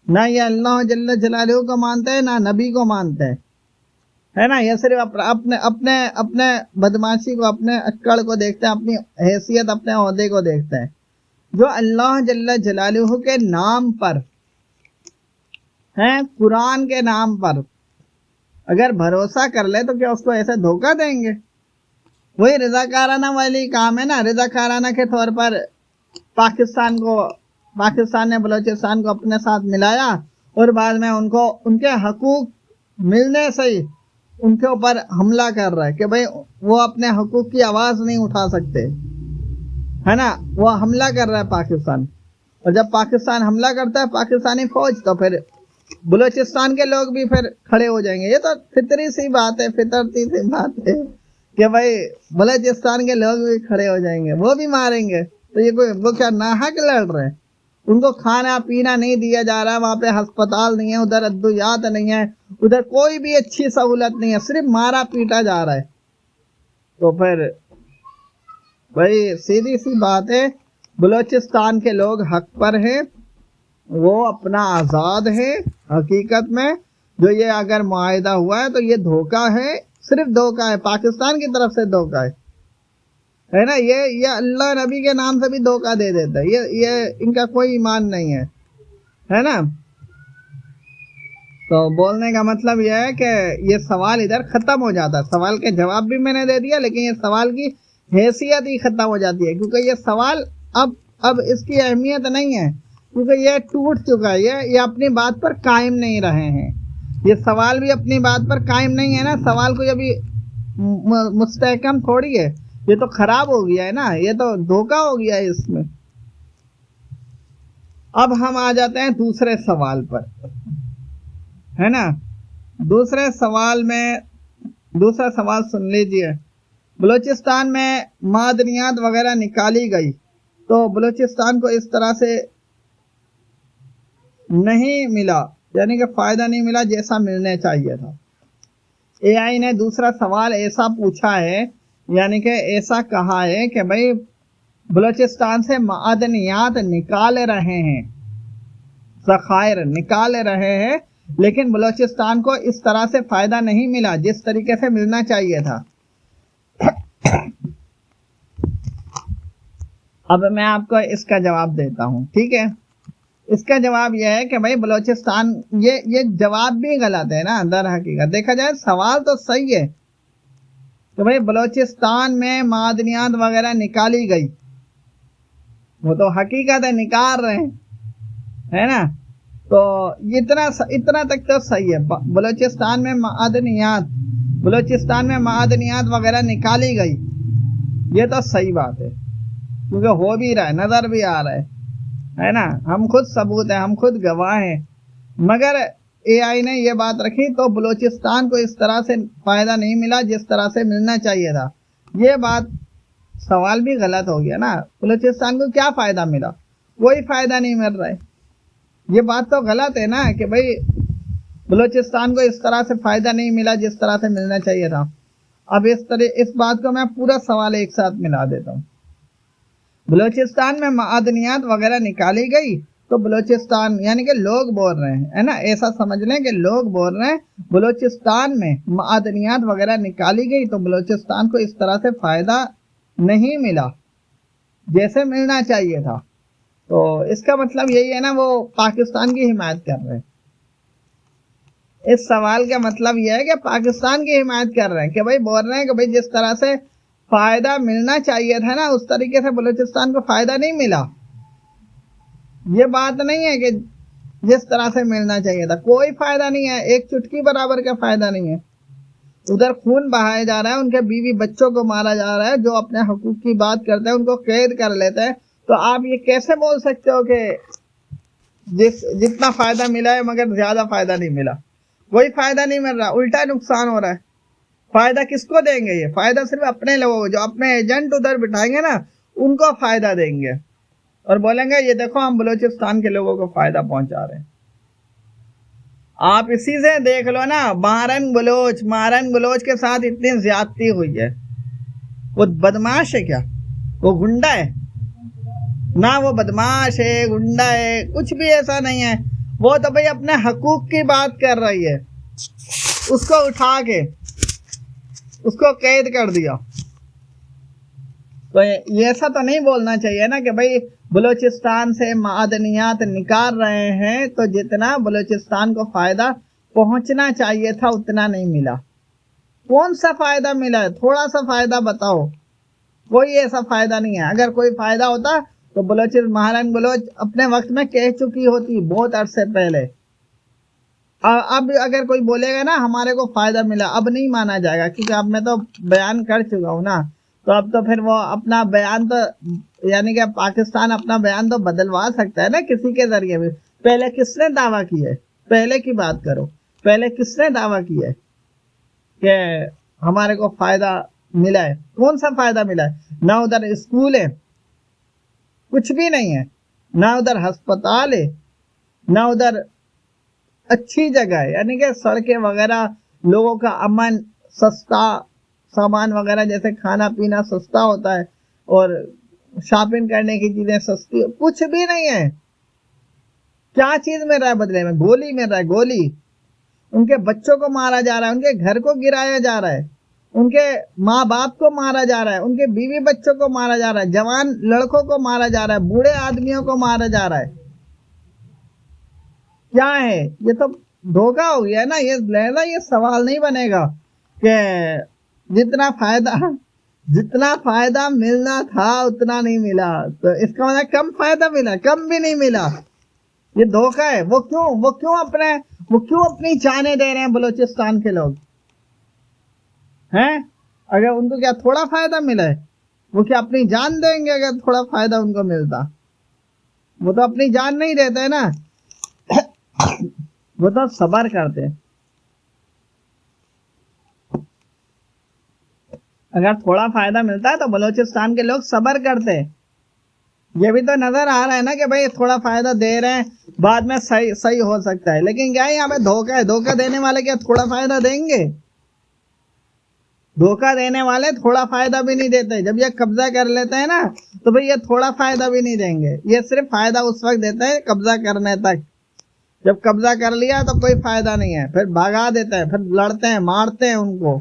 ना ये अल्लाह जल्ल जलालहू को मानते हैं ना नबी को मानते हैं, है ना। ये सिर्फ अपने अपने अपने बदमाशी को, अपने अक्कड़ को देखते हैं, अपनी हैसियत, अपने ओहदे को देखते हैं। जो अल्लाह जल्ल जलालहू के नाम पर है, कुरान के नाम पर अगर भरोसा कर ले तो क्या उसको ऐसे धोखा देंगे? वही रजाकाराना वाली काम है ना। रजाकाराना के तौर पर पाकिस्तान ने बलूचिस्तान को अपने साथ मिलाया और बाद में उनको उनके हकूक मिलने से ही उनके ऊपर हमला कर रहा है कि भाई वो अपने हकूक की आवाज नहीं उठा सकते, है ना। वो हमला कर रहा है पाकिस्तान, और जब पाकिस्तान हमला करता है पाकिस्तानी फौज, तो फिर बलूचिस्तान के लोग भी फिर खड़े हो जाएंगे। ये तो फितरी सी बात है, फितरती सी बात है कि भाई बलूचिस्तान के लोग भी खड़े हो जाएंगे, वो भी मारेंगे। तो ये कोई वो क्या नाहक लड़ रहे हैं? उनको खाना पीना नहीं दिया जा रहा, वहां पे अस्पताल नहीं है, उधर अद्वियात नहीं है, उधर कोई भी अच्छी सहूलत नहीं है, सिर्फ मारा पीटा जा रहा है। तो फिर भाई सीधी सी बात है, बलूचिस्तान के लोग हक पर हैं, वो अपना आज़ाद है। हकीकत में जो ये अगर मुआहिदा हुआ है तो ये धोखा है, सिर्फ धोखा है, पाकिस्तान की तरफ से धोखा है ना। ये अल्लाह नबी के नाम से भी धोखा दे देता है। ये इनका कोई ईमान नहीं है ना। तो बोलने का मतलब यह है कि ये सवाल इधर खत्म हो जाता है। सवाल के जवाब भी मैंने दे दिया, लेकिन ये सवाल की हैसियत ही खत्म हो जाती है, क्योंकि ये सवाल अब इसकी अहमियत नहीं है, क्योंकि ये टूट चुका है। ये अपनी बात पर कायम नहीं रहे हैं। ये सवाल भी अपनी बात पर कायम नहीं है ना। सवाल कोई अभी मुस्तहकम थोड़ी है, ये तो खराब हो गया है ना, ये तो धोखा हो गया है इसमें। अब हम आ जाते हैं दूसरे सवाल पर, है ना। दूसरा सवाल सुन लीजिए। बलूचिस्तान में मादनियात वगैरह निकाली गई तो बलूचिस्तान को इस तरह से नहीं मिला, यानी कि फायदा नहीं मिला जैसा मिलने चाहिए था। एआई ने दूसरा सवाल ऐसा पूछा है, यानी कि ऐसा कहा है कि भाई बलूचिस्तान से मादनियात निकाल रहे हैं, ज़खायर निकाल रहे हैं, लेकिन बलूचिस्तान को इस तरह से फायदा नहीं मिला जिस तरीके से मिलना चाहिए था। अब मैं आपको इसका जवाब देता हूं, ठीक है। इसका जवाब यह है कि भाई बलूचिस्तान, ये जवाब भी गलत है ना। अंदर हकीकत देखा जाए सवाल तो सही है कि भाई बलूचिस्तान में मादनियात वगैरह निकाली गई, वो तो हकीकत है, निकाल रहे हैं, है ना। तो इतना तक तो सही है। बलूचिस्तान में मादनियात वगैरह निकाली गई, ये तो सही बात है, क्योंकि हो भी रहा है, नजर भी आ रहा है ना। हम खुद सबूत हैं, हम खुद गवाह हैं। मगर एआई ने ये बात रखी तो बलूचिस्तान को इस तरह से फायदा नहीं मिला जिस तरह से मिलना चाहिए था। ये बात, सवाल भी गलत हो गया ना। बलूचिस्तान को क्या फायदा मिला? कोई फायदा नहीं मिल रहा है। ये बात तो गलत है ना कि भाई बलूचिस्तान को इस तरह से फायदा नहीं मिला जिस तरह से मिलना चाहिए था। अब इस बात को मैं पूरा सवाल एक साथ मिला देता हूँ। बलूचिस्तान में मादनियात वगैरह निकाली गई तो बलूचिस्तान, यानी कि लोग बोल रहे हैं, है ना, ऐसा समझ लें कि लोग बोल रहे हैं बलूचिस्तान में मादनियात वगैरह निकाली गई तो बलूचिस्तान को इस तरह से फायदा नहीं मिला जैसे मिलना चाहिए था। तो इसका मतलब यही है ना, वो पाकिस्तान की हिमायत कर रहे हैं। इस सवाल का मतलब यह है कि पाकिस्तान की हिमायत कर रहे हैं, कि भाई बोल रहे हैं कि भाई जिस तरह से फायदा मिलना चाहिए था ना, उस तरीके से बलूचिस्तान को फायदा नहीं मिला। ये बात नहीं है कि जिस तरह से मिलना चाहिए था, कोई फायदा नहीं है, एक चुटकी बराबर का फायदा नहीं है। उधर खून बहाया जा रहा है, उनके बीवी बच्चों को मारा जा रहा है, जो अपने हकूक की बात करते हैं उनको कैद कर लेते हैं। तो आप ये कैसे बोल सकते हो कि जितना फायदा मिला है मगर ज्यादा फायदा नहीं मिला? कोई फायदा नहीं मिल रहा, उल्टा नुकसान हो रहा है। फायदा किसको देंगे? ये फायदा सिर्फ अपने लोगों को, जो अपने एजेंट उधर बिठाएंगे ना उनको फायदा देंगे और बोलेंगे ये देखो हम बलूचिस्तान के लोगों को फायदा पहुंचा रहे हैं। आप इसी से देख लो ना, मारन बलोच के साथ इतनी ज्यादती हुई है। वो बदमाश है क्या? वो गुंडा है ना? वो बदमाश है, गुंडा है, कुछ भी ऐसा नहीं है। वो तो भाई अपने हकूक की बात कर रही है, उसको उठा के उसको कैद कर दिया। तो ये ऐसा तो नहीं बोलना चाहिए ना कि भाई बलूचिस्तान से मादनियात निकाल रहे हैं तो जितना बलूचिस्तान को फायदा पहुंचना चाहिए था उतना नहीं मिला। कौन सा फायदा मिला है? थोड़ा सा फायदा बताओ। कोई ऐसा फायदा नहीं है। अगर कोई फायदा होता तो महारानी बलोच अपने वक्त में कह चुकी होती, बहुत अरसे पहले। अब अगर कोई बोलेगा ना हमारे को फायदा मिला, अब नहीं माना जाएगा, क्योंकि अब मैं तो बयान कर चुका हूँ ना। तो अब तो फिर वो अपना बयान तो यानी कि पाकिस्तान अपना बयान तो बदलवा सकता है ना किसी के जरिए भी। पहले किसने दावा किया है? पहले की बात करो, पहले किसने दावा किया है कि हमारे को फायदा मिला है? कौन सा फायदा मिला है? ना उधर स्कूल है, कुछ भी नहीं है, ना उधर अस्पताल है, ना उधर अच्छी जगह है, यानी कि सड़कें वगैरह, लोगों का अमन, सस्ता सामान वगैरह, जैसे खाना पीना सस्ता होता है और शॉपिंग करने की चीजें सस्ती, कुछ भी नहीं है। क्या चीज मिल रहा है बदले में? गोली मिल रहा है, गोली। उनके बच्चों को मारा जा रहा है, उनके घर को गिराया जा रहा है, उनके माँ बाप को मारा जा रहा है, उनके बीवी बच्चों को मारा जा रहा है, जवान लड़कों को मारा जा रहा है, बूढ़े आदमियों को मारा जा रहा है। क्या है ये? तो धोखा हो गया ना। ये लहजा ये सवाल नहीं बनेगा कि जितना फायदा मिलना था उतना नहीं मिला, तो इसका मतलब कम फायदा मिला, कम भी नहीं मिला। ये धोखा है। वो क्यों अपनी जानें दे रहे हैं बलूचिस्तान के लोग हैं? अगर उनको क्या थोड़ा फायदा मिला है, वो क्या अपनी जान देंगे अगर थोड़ा फायदा उनको मिलता? वो तो अपनी जान नहीं देते है ना, वो तो सबर करते हैं। अगर थोड़ा फायदा मिलता है तो बलूचिस्तान के लोग सबर करते हैं। ये भी तो नजर आ रहा है ना कि भाई थोड़ा फायदा दे रहे हैं, बाद में सही हो सकता है। लेकिन क्या है, यहाँ पे धोखा है। धोखा देने वाले क्या थोड़ा फायदा देंगे? धोखा देने वाले थोड़ा फायदा भी नहीं देते। जब ये कब्जा कर लेते हैं ना तो भाई ये थोड़ा फायदा भी नहीं देंगे। ये सिर्फ फायदा उस वक्त देते हैं कब्जा करने तक। जब कब्जा कर लिया तो कोई फायदा नहीं है, फिर भगा देते हैं, फिर लड़ते हैं, मारते हैं उनको।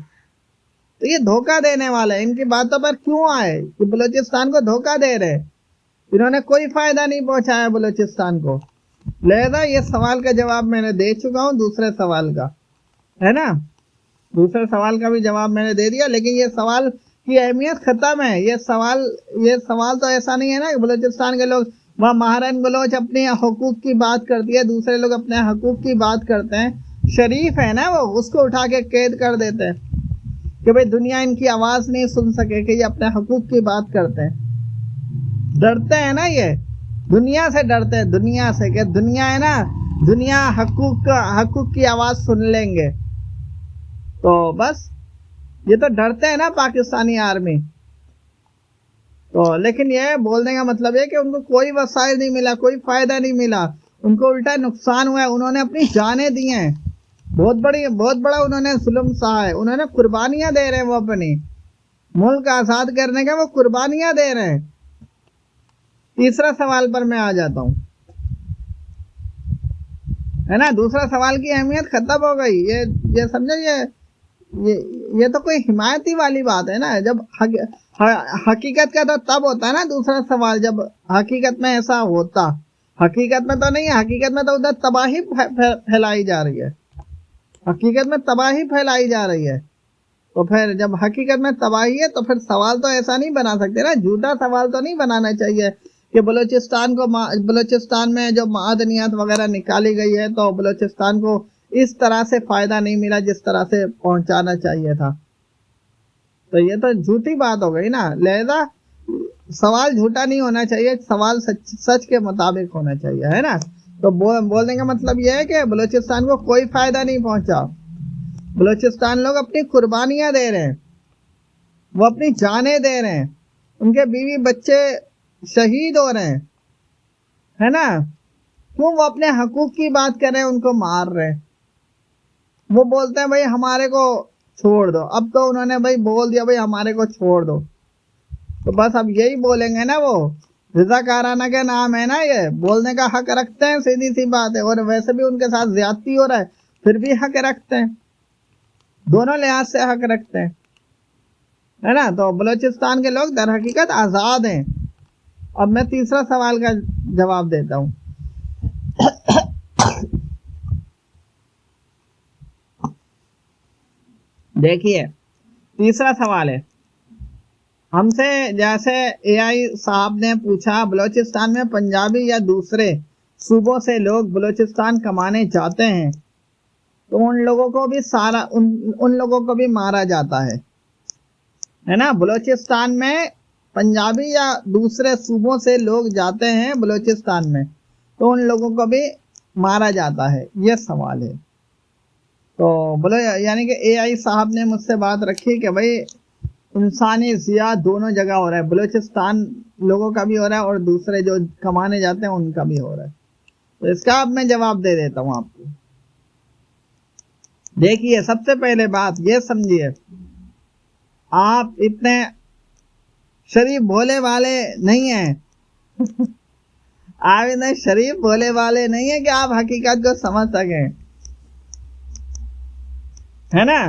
तो ये धोखा देने वाले, इनकी बातों पर क्यों आए कि बलूचिस्तान को धोखा दे रहे? इन्होंने कोई फायदा नहीं पहुंचाया बलूचिस्तान को। लिहाजा ये सवाल का जवाब मैंने दे चुका हूं, दूसरे सवाल का, है ना। दूसरे सवाल का भी जवाब मैंने दे दिया, लेकिन ये सवाल की अहमियत खत्म है। ये सवाल तो ऐसा नहीं है ना कि बलूचिस्तान के लोग, वहाँ महारानी बलोच अपने हकूक की बात करती है, दूसरे लोग अपने हकूक की बात करते हैं। शरीफ है ना वो, उसको उठा के कैद कर देते हैं कि भाई दुनिया इनकी आवाज नहीं सुन सके कि ये अपने हकूक की बात करते हैं। डरते हैं ना ये, दुनिया से डरते हैं, दुनिया से, कि दुनिया है ना, दुनिया हकूक की आवाज सुन लेंगे। तो बस ये तो डरते हैं ना पाकिस्तानी आर्मी। तो लेकिन ये बोलने का मतलब है कि उनको कोई वसाइल नहीं मिला, कोई फायदा नहीं मिला, उनको उल्टा नुकसान हुआ है। उन्होंने अपनी जानें दी हैं, बहुत बड़ा उन्होंने जुल्म सहा है। उन्होंने कुर्बानियां दे रहे हैं, वो अपनी मुल्क आजाद करने का वो कुर्बानियां दे रहे हैं। तीसरा सवाल पर मैं आ जाता हूं, है ना। दूसरा सवाल की अहमियत खत्म हो गई। ये समझे, ये तो कोई हिमायती वाली बात है ना। जब हकीकत का तो तब होता है ना दूसरा सवाल, जब हकीकत में ऐसा होता। हकीकत में तो नहीं है, हकीकत में तो उधर तबाही फैलाई जा रही है, हकीकत में तबाही फैलाई जा रही है। तो फिर जब हकीकत में तबाही है तो फिर सवाल तो ऐसा नहीं बना सकते ना, झूठा सवाल तो नहीं बनाना चाहिए कि बलूचिस्तान में जो मादनियात वगैरह निकाली गई है तो बलूचिस्तान को इस तरह से फायदा नहीं मिला जिस तरह से पहुंचाना चाहिए था। तो ये तो झूठी बात हो गई ना। लिहाजा सवाल झूठा नहीं होना चाहिए, सवाल सच के मुताबिक होना चाहिए, है ना। तो बोलने का मतलब यह है कि बलूचिस्तान को कोई फायदा नहीं पहुंचा। बलूचिस्तान लोग अपनी कुर्बानियां दे रहे हैं, वो अपनी जानें दे रहे हैं, उनके बीवी बच्चे शहीद हो रहे हैं, है ना। क्यों वो अपने हकूक की बात कर रहे हैं, उनको मार रहे हैं। वो बोलते हैं भाई हमारे को छोड़ दो। अब तो उन्होंने भाई बोल दिया भाई हमारे को छोड़ दो, तो बस अब यही बोलेंगे ना। वो रज़ाकाराना के नाम है ना, ये बोलने का हक रखते हैं, सीधी सी बात है। और वैसे भी उनके साथ ज्यादती हो रहा है, फिर भी हक रखते हैं, दोनों लिहाज से हक रखते हैं, है ना। तो बलूचिस्तान के लोग दर हकीकत आज़ाद हैं। अब मैं तीसरा सवाल का जवाब देता हूँ। देखिए तीसरा सवाल है हमसे, जैसे एआई साहब ने पूछा, बलूचिस्तान में पंजाबी या दूसरे सूबों से लोग बलूचिस्तान कमाने जाते हैं तो उन लोगों को भी उन लोगों को भी मारा जाता है ना। बलूचिस्तान में पंजाबी या दूसरे सूबों से लोग जाते हैं बलूचिस्तान में तो उन लोगों को भी मारा जाता है, ये सवाल है। तो बोलो यानी कि एआई साहब ने मुझसे बात रखी कि भाई इंसानी ज़िया दोनों जगह हो रहा है, बलूचिस्तान लोगों का भी हो रहा है और दूसरे जो कमाने जाते हैं उनका भी हो रहा है। तो इसका अब मैं जवाब दे देता हूं आपको। देखिए सबसे पहले बात ये समझिए, आप इतने शरीफ भोले वाले नहीं हैं आप इतने शरीफ भोले वाले नहीं है कि आप हकीकत को समझ सकें, है ना।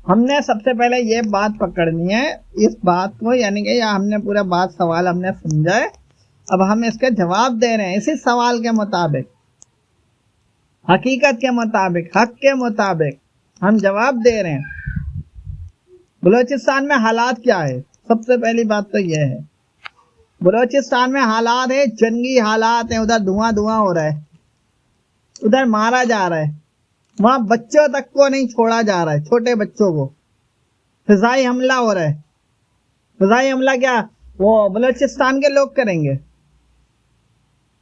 हमने सबसे पहले ये बात पकड़नी है, इस बात को, यानी कि हमने पूरा बात सवाल हमने समझा है, अब हम इसके जवाब दे रहे हैं इसी सवाल के मुताबिक, हकीकत के मुताबिक, हक के मुताबिक हम जवाब दे रहे हैं। बलूचिस्तान में हालात क्या है? सबसे पहली बात तो यह है, बलूचिस्तान में हालात है, जंगी हालात है। उधर धुआं धुआं हो रहा है, उधर मारा जा रहा है, वहां बच्चों तक को नहीं छोड़ा जा रहा है, छोटे बच्चों को। फिजाई हमला हो रहा है। फिजाई हमला क्या वो बलूचिस्तान के लोग करेंगे?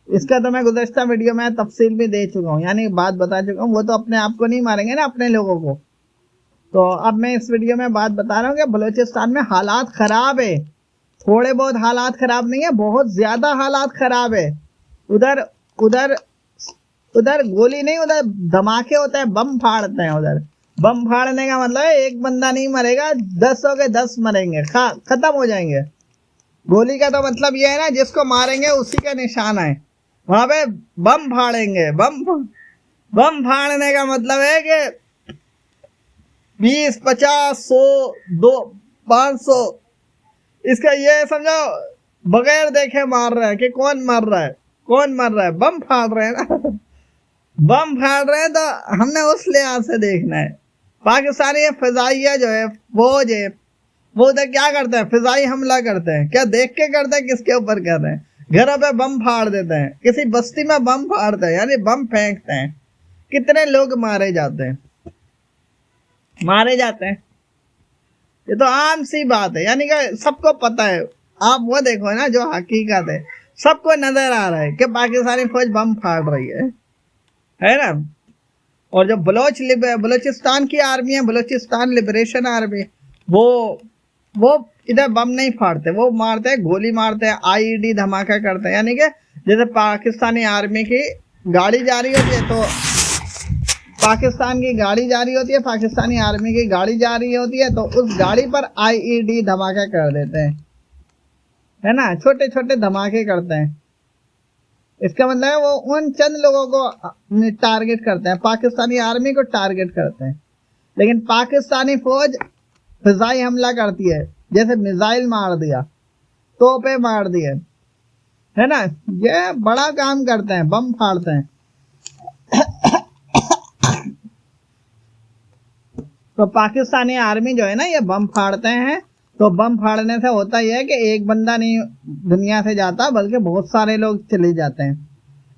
इसका तो मैं गुज़श्ता वीडियो में तफसील भी दे चुका हूँ, यानी बात बता चुका हूँ। वो तो अपने आप को नहीं मारेंगे ना, अपने लोगों को। तो अब मैं इस वीडियो में बात बता रहा हूँ कि बलूचिस्तान में हालात खराब है, थोड़े बहुत हालात खराब नहीं है, बहुत ज्यादा हालात खराब है। उधर उधर उधर गोली नहीं, उधर धमाके होते हैं, बम फाड़ते हैं। उधर बम फाड़ने का मतलब है एक बंदा नहीं मरेगा, 10 हो गए 10 मरेंगे, खत्म हो जाएंगे। गोली का तो मतलब यह है ना, जिसको मारेंगे उसी का निशाना है। वहां पे बम फाड़ेंगे, बम फाड़ने का मतलब है कि 20, 50, 100, 2, 500, इसका ये समझो बगैर देखे मार रहे हैं कि कौन मर रहा है, कौन मर रहा है, बम फाड़ रहे हैं ना बम फाड़ रहे हैं। तो हमने उस लिहाज से देखना है। पाकिस्तानी फिजाइया जो है, फौज है, वो उधर क्या करते हैं? फिजाई हमला करते हैं। क्या देख के करते हैं? किसके ऊपर कर रहे हैं? घरों पे बम फाड़ देते हैं, किसी बस्ती में बम फाड़ते हैं, यानी बम फेंकते हैं। कितने लोग मारे जाते हैं, मारे जाते हैं। ये तो आम सी बात है, यानी कि सबको पता है। आप वो देखो ना, जो हकीकत है, सबको नजर आ रहा है कि पाकिस्तानी फौज बम फाड़ रही है ना। और जो बलूचिस्तान की आर्मी है, बलूचिस्तान लिबरेशन आर्मी, वो इधर बम नहीं फाड़ते, वो मारते हैं, गोली मारते हैं, आईईडी धमाका करते हैं। यानी कि जैसे पाकिस्तानी आर्मी की गाड़ी जा रही होती है, तो पाकिस्तान की गाड़ी जा रही होती है, पाकिस्तानी आर्मी की गाड़ी जा रही होती है, तो उस गाड़ी पर आईईडी धमाका कर देते हैं, है ना। छोटे छोटे धमाके करते हैं। इसका मतलब है वो उन चंद लोगों को टारगेट करते हैं, पाकिस्तानी आर्मी को टारगेट करते हैं। लेकिन पाकिस्तानी फौज फिजाई हमला करती है, जैसे मिसाइल मार दिया, तोपे मार दिए, है ना। ये बड़ा काम करते हैं, बम फाड़ते हैं। तो पाकिस्तानी आर्मी जो है ना, ये बम फाड़ते हैं। तो बम फाड़ने से होता यह है कि एक बंदा नहीं दुनिया से जाता, बल्कि बहुत सारे लोग चले जाते हैं।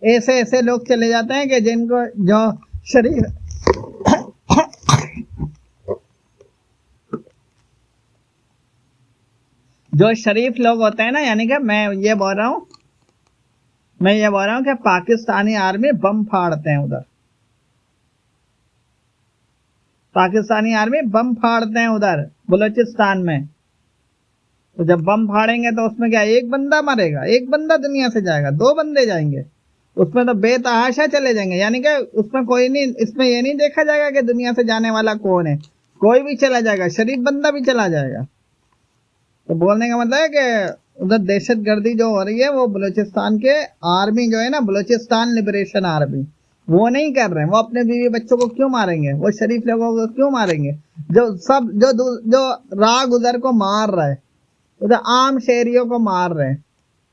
ऐसे ऐसे लोग चले जाते हैं कि जिनको जो शरीफ जो शरीफ लोग होते हैं ना, यानी कि मैं ये बोल रहा हूँ कि पाकिस्तानी आर्मी बम फाड़ते हैं उधर, पाकिस्तानी आर्मी बम फाड़ते हैं उधर बलूचिस्तान में। तो जब बम फाड़ेंगे तो उसमें क्या एक बंदा मरेगा, एक बंदा दुनिया से जाएगा, दो बंदे जाएंगे, उसमें तो बेतहाशा चले जाएंगे। यानी कि उसमें कोई नहीं, इसमें ये नहीं देखा जाएगा कि दुनिया से जाने वाला कौन है, कोई भी चला जाएगा, शरीफ बंदा भी चला जाएगा। तो बोलने का मतलब है कि उधर दहशतगर्दी जो हो रही है वो बलूचिस्तान के आर्मी जो है ना, बलूचिस्तान लिबरेशन आर्मी, वो नहीं कर रहे हैं। वो अपने बीवी बच्चों को क्यों मारेंगे, वो शरीफ लोगों को क्यों मारेंगे? जो सब जो राह गुजर को मार रहा है, उधर आम शहरियों को मार रहे हैं,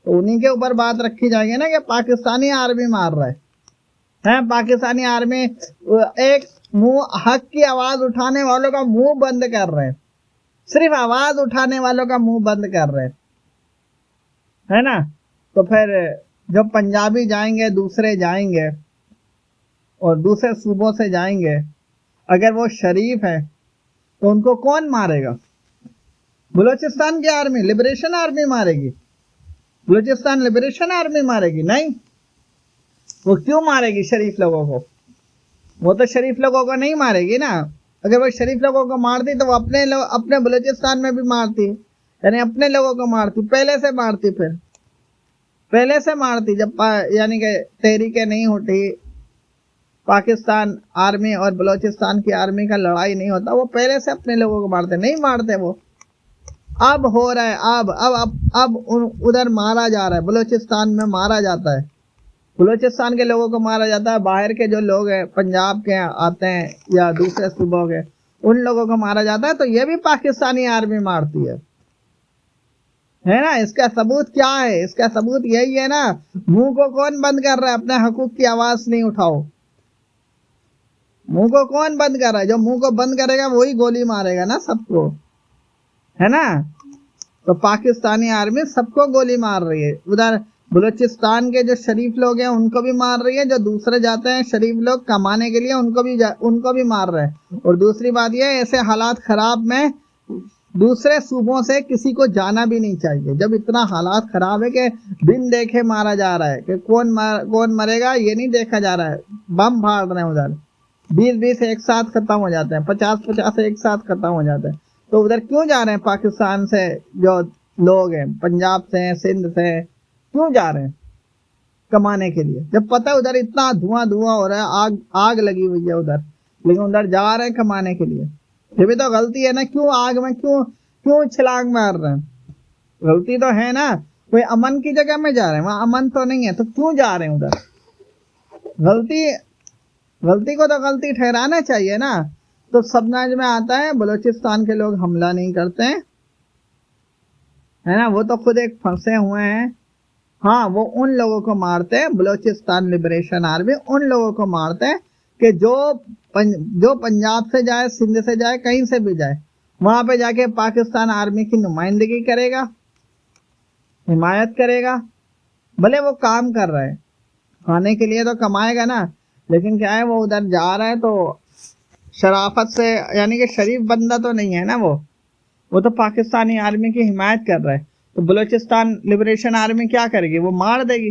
तो उन्हीं के ऊपर बात रखी जाएगी ना कि पाकिस्तानी आर्मी मार रहा है। पाकिस्तानी आर्मी एक मुंह हक की आवाज उठाने वालों का मुंह बंद कर रहे हैं, सिर्फ आवाज उठाने वालों का मुंह बंद कर रहे हैं, है ना। तो फिर जब पंजाबी जाएंगे, दूसरे जाएंगे और दूसरे सूबों से जाएंगे, अगर वो शरीफ है तो उनको कौन मारेगा? बलूचिस्तान की आर्मी, लिबरेशन आर्मी मारेगी? बलूचिस्तान लिबरेशन आर्मी मारेगी? नहीं। वो क्यों मारेगी शरीफ लोगों को? वो तो शरीफ लोगों को नहीं मारेगी ना। अगर वो शरीफ लोगों को मारती तो वो अपने बलूचिस्तान में भी मारती, यानी अपने लोगों को मारती, पहले से मारती, फिर पहले से मारती। जब यानी कि तहरीकें नहीं होती, पाकिस्तान आर्मी और बलूचिस्तान की आर्मी का लड़ाई नहीं होता, वो पहले से अपने लोगों को मारते, नहीं मारते वो। अब हो रहा है, अब उधर मारा जा रहा है, बलूचिस्तान में मारा जाता है, बलूचिस्तान के लोगों को मारा जाता है। बाहर के जो लोग हैं, पंजाब के आते हैं या दूसरे सूबों के, उन लोगों को मारा जाता है। तो ये भी पाकिस्तानी आर्मी मारती है ना। इसका सबूत क्या है? इसका सबूत यही है ना, मुंह को कौन बंद कर रहा है? अपने हकूक की आवाज नहीं उठाओ। मुंह को कौन बंद कर रहा है? जो मुंह को बंद करेगा वही गोली मारेगा ना सबको, है ना। तो पाकिस्तानी आर्मी सबको गोली मार रही है। उधर बलूचिस्तान के जो शरीफ लोग हैं उनको भी मार रही है, जो दूसरे जाते हैं शरीफ लोग कमाने के लिए उनको भी मार रहे हैं। और दूसरी बात यह, ऐसे हालात खराब में दूसरे सूबों से किसी को जाना भी नहीं चाहिए। जब इतना हालात खराब है कि बिन देखे मारा जा रहा है, कि कौन मरेगा ये नहीं देखा जा रहा है, बम फाड़ रहे हैं उधर, 20 एक साथ खत्म हो जाते हैं, 50 एक साथ खत्म हो जाते हैं। तो उधर क्यों जा रहे हैं? पाकिस्तान से जो लोग हैं, पंजाब से, सिंध से, क्यों जा रहे हैं? कमाने के लिए। जब पता है उधर इतना धुआं हो रहा है, आग लगी हुई है उधर, लेकिन उधर जा रहे हैं कमाने के लिए। ये भी तो गलती है ना। क्यों आग में क्यों छलांग मार रहे हैं? गलती तो है ना। कोई अमन की जगह में जा रहे हैं, वहां अमन तो नहीं है, तो क्यों जा रहे हैं उधर? गलती को तो गलती ठहराना चाहिए ना। तो समझ में आता है बलूचिस्तान के लोग हमला नहीं करते हैं, है ना। वो तो खुद एक फंसे हुए हैं। हाँ, वो उन लोगों को मारते हैं, बलूचिस्तान लिबरेशन आर्मी उन लोगों को मारते हैं कि जो पंजाब से जाए, सिंध से जाए, कहीं से भी जाए, वहां पे जाके पाकिस्तान आर्मी की नुमाइंदगी करेगा, हिमायत करेगा। भले वो काम कर रहा है, खाने के लिए तो कमाएगा ना, लेकिन क्या है, वो उधर जा रहा है तो शराफत से, यानी कि शरीफ बंदा तो नहीं है ना वो तो पाकिस्तानी आर्मी की हिमायत कर रहा है। तो बलूचिस्तान लिबरेशन आर्मी क्या करेगी? वो मार देगी।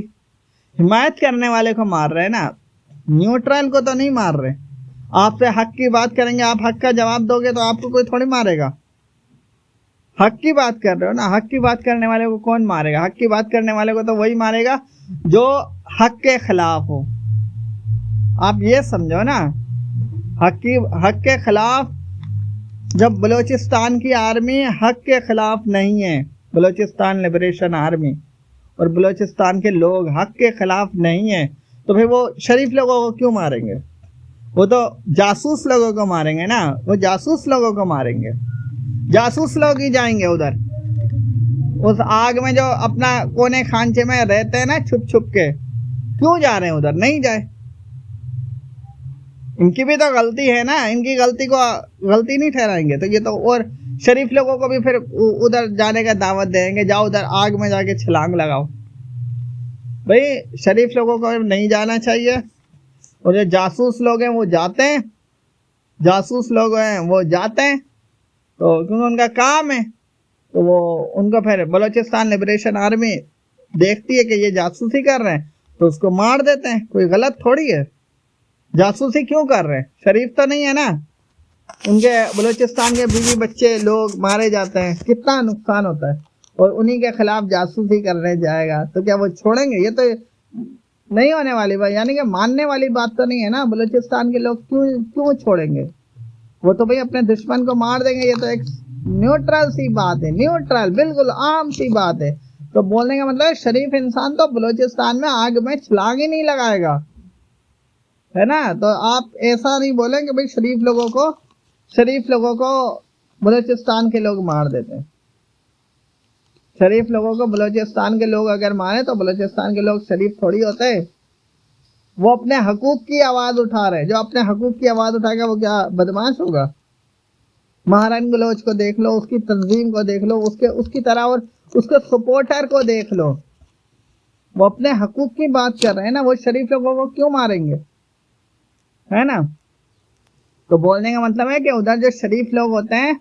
हिमायत करने वाले को मार रहे हैं ना, न्यूट्रल को तो नहीं मार रहे। आपसे हक की बात करेंगे, आप हक का जवाब दोगे तो आपको कोई थोड़ी मारेगा। हक की बात कर रहे हो ना, हक की बात करने वाले को कौन मारेगा? हक की बात करने वाले को तो वही मारेगा जो हक के खिलाफ हो। आप ये समझो ना, हक के खिलाफ। जब बलूचिस्तान की आर्मी हक के खिलाफ नहीं है, बलूचिस्तान लिबरेशन आर्मी और बलूचिस्तान के लोग हक के खिलाफ नहीं है, तो फिर वो शरीफ लोगों को क्यों मारेंगे? वो तो जासूस लोगों को मारेंगे ना, वो जासूस लोगों को मारेंगे। जासूस लोग ही जाएंगे उधर, उस आग में जो अपना कोने खांचे में रहते हैं ना छुप छुप के, क्यों जा रहे हैं उधर? नहीं जाए। इनकी भी तो गलती है ना, इनकी गलती को गलती नहीं ठहराएंगे तो ये तो, और शरीफ लोगों को भी फिर उधर जाने का दावत देंगे, जाओ उधर आग में जाके छलांग लगाओ, भाई शरीफ लोगों को नहीं जाना चाहिए, और जो जासूस लोग हैं वो जाते हैं, जासूस लोग हैं वो जाते हैं, तो क्योंकि उनका काम है, तो वो उनको फिर बलूचिस्तान लिबरेशन आर्मी देखती है कि ये जासूसी कर रहे हैं तो उसको मार देते हैं। कोई गलत थोड़ी है, जासूसी क्यों कर रहे हैं, शरीफ तो नहीं है ना। उनके बलूचिस्तान के बीवी बच्चे लोग मारे जाते हैं, कितना नुकसान होता है, और उन्हीं के खिलाफ जासूसी करने जाएगा तो क्या वो छोड़ेंगे? ये तो नहीं होने वाली बात, यानी कि मानने वाली बात तो नहीं है ना। बलूचिस्तान के लोग क्यों क्यों छोड़ेंगे? वो तो भाई अपने दुश्मन को मार देंगे। ये तो एक न्यूट्रल सी बात है, न्यूट्रल बिल्कुल आम सी बात है। तो बोलने का मतलब शरीफ इंसान तो बलूचिस्तान में आग में छलांग ही नहीं लगाएगा, है ना। तो आप ऐसा नहीं बोलें कि भाई शरीफ लोगों को बलूचिस्तान के लोग मार देते हैं। शरीफ लोगों को बलूचिस्तान के लोग अगर मारे तो बलूचिस्तान के लोग शरीफ थोड़ी होते हैं। वो अपने हकूक की आवाज उठा रहे, जो अपने हकूक की आवाज उठाएगा वो क्या बदमाश होगा? महारानी बलोच को देख लो, उसकी तंजीम को देख लो, उसकी तरह, और उसके सपोर्टर को देख लो, वो अपने हकूक की बात कर रहे हैं ना। वो शरीफ लोगों को क्यों मारेंगे, है ना। तो बोलने का मतलब है कि उधर जो शरीफ लोग होते हैं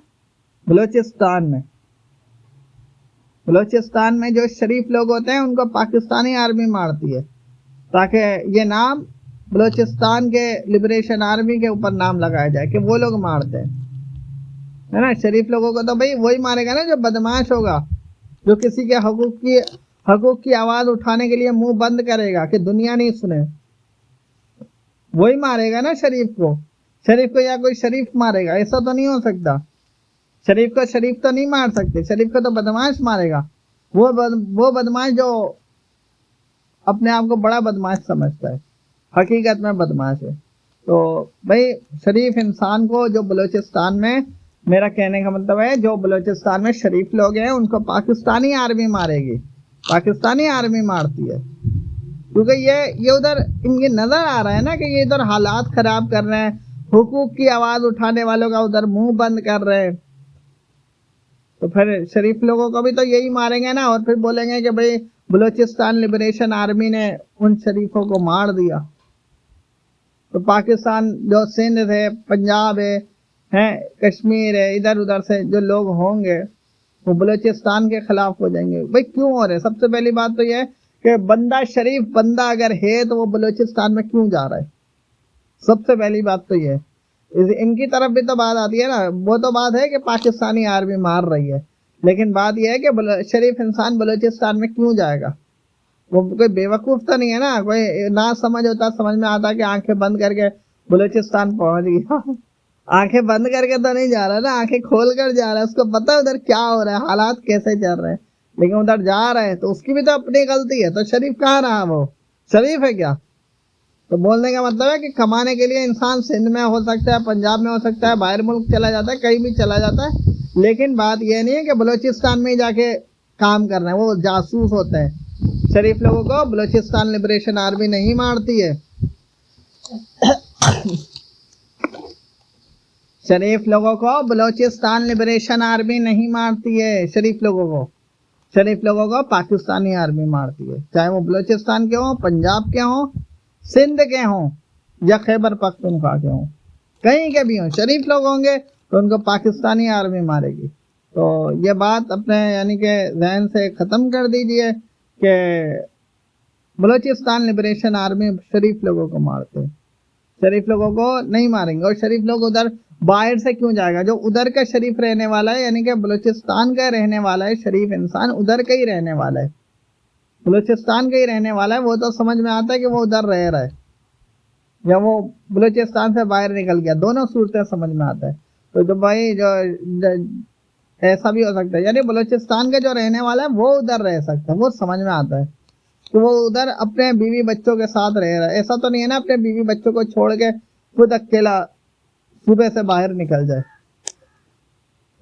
बलूचिस्तान में जो शरीफ लोग होते हैं उनको पाकिस्तानी आर्मी मारती है, ताकि ये नाम बलूचिस्तान के लिबरेशन आर्मी के ऊपर नाम लगाया जाए कि वो लोग मारते हैं, है ना। शरीफ लोगों को तो भाई वही मारेगा ना जो बदमाश होगा, जो किसी के हकूक की आवाज उठाने के लिए मुंह बंद करेगा कि दुनिया नहीं सुने, वही मारेगा ना शरीफ को या कोई शरीफ मारेगा? ऐसा तो नहीं हो सकता। शरीफ को शरीफ तो नहीं मार सकते, शरीफ को तो बदमाश मारेगा। वो बदमाश जो अपने आप को बड़ा बदमाश समझता है, हकीकत में बदमाश है। तो भाई शरीफ इंसान को जो बलूचिस्तान में, मेरा कहने का मतलब है जो बलूचिस्तान में शरीफ लोग हैं उनको पाकिस्तानी आर्मी मारेगी, पाकिस्तानी आर्मी मारती है, क्योंकि ये उधर इनकी नजर आ रहा है ना कि ये इधर हालात खराब कर रहे हैं, हुकूक की आवाज उठाने वालों का उधर मुंह बंद कर रहे हैं। तो फिर शरीफ लोगों को भी तो यही मारेंगे ना, और फिर बोलेंगे कि भाई बलूचिस्तान लिबरेशन आर्मी ने उन शरीफों को मार दिया। तो पाकिस्तान जो सिंध है, पंजाब है, कश्मीर है, इधर उधर से जो लोग होंगे वो बलूचिस्तान के खिलाफ हो जाएंगे। भाई क्यों हो रहे? सबसे पहली बात तो यह है कि बंदा शरीफ बंदा अगर है तो वो बलूचिस्तान में क्यों जा रहा है? सबसे पहली बात तो ये है। इनकी तरफ भी तो बात आती है ना, वो तो बात है कि पाकिस्तानी आर्मी मार रही है, लेकिन बात यह है कि शरीफ इंसान बलूचिस्तान में क्यों जाएगा? वो कोई बेवकूफ तो नहीं है ना, कोई ना समझ होता, समझ में आता कि आंखें बंद करके बलूचिस्तान पहुंच गया। आंखें बंद करके तो नहीं जा रहा ना, आंखें खोल कर जा रहा है, उसको पता है उधर क्या हो रहा है, हालात कैसे चल रहे हैं, लेकिन उधर जा रहा है तो उसकी भी तो अपनी गलती है। तो शरीफ कहाँ रहा? वो शरीफ है क्या? तो बोलने का मतलब है कि कमाने के लिए इंसान सिंध में हो सकता है, पंजाब में हो सकता है, बाहर मुल्क चला जाता है, कहीं भी चला जाता है, लेकिन बात यह नहीं है कि बलूचिस्तान में ही जाके काम करना है। वो जासूस होते हैं। शरीफ लोगों को बलूचिस्तान लिबरेशन आर्मी नहीं मारती है। शरीफ लोगों को बलूचिस्तान लिबरेशन आर्मी नहीं मारती है। शरीफ लोगों को पाकिस्तानी आर्मी मारती है, चाहे वो बलूचिस्तान के हों, पंजाब के हों, सिंध के हों या खैबर पख्तूनख्वा के हों, कहीं के भी हों, शरीफ लोग होंगे तो उनको पाकिस्तानी आर्मी मारेगी। तो ये बात अपने यानी कि जहन से ख़त्म कर दीजिए कि बलूचिस्तान लिबरेशन आर्मी शरीफ लोगों को मारते हैं, शरीफ लोगों को नहीं मारेंगे। और शरीफ लोग उधर बाहर से क्यों जाएगा? जो उधर का शरीफ रहने वाला है, यानी कि बलूचिस्तान का रहने वाला है, शरीफ इंसान उधर का ही रहने वाला है, बलूचिस्तान का ही रहने वाला है, वो तो समझ में आता है कि वो उधर रह रहा है या वो बलूचिस्तान से बाहर निकल गया, दोनों सूरतें समझ में आता है। तो जो भाई जो ऐसा भी हो सकता है, यानी बलूचिस्तान का जो रहने वाला है वो उधर रह सकता है, वो समझ में आता है कि वो उधर अपने बीवी बच्चों के साथ रह रहा है। ऐसा तो नहीं है ना अपने बीवी बच्चों को छोड़ के खुद अकेला सुबह से बाहर निकल जाए।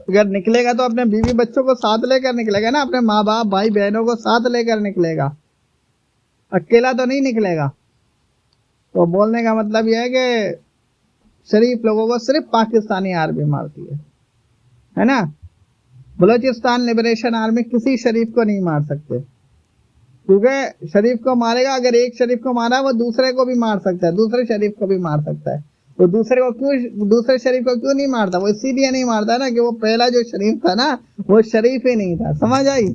अगर निकलेगा तो अपने बीवी बच्चों को साथ लेकर निकलेगा ना, अपने माँ बाप भाई बहनों को साथ लेकर निकलेगा, अकेला तो नहीं निकलेगा। तो बोलने का मतलब यह है कि शरीफ लोगों को सिर्फ पाकिस्तानी आर्मी मारती है ना। बलूचिस्तान लिबरेशन आर्मी किसी शरीफ को नहीं मार सकते, क्योंकि शरीफ को मारेगा, अगर एक शरीफ को मारा वो दूसरे को भी मार सकता है, दूसरे शरीफ को भी मार सकता है। वो दूसरे शरीफ को क्यों नहीं मारता? वो इसीलिए नहीं मारता ना कि वो पहला जो शरीफ था ना वो शरीफ ही नहीं था। समझ आई?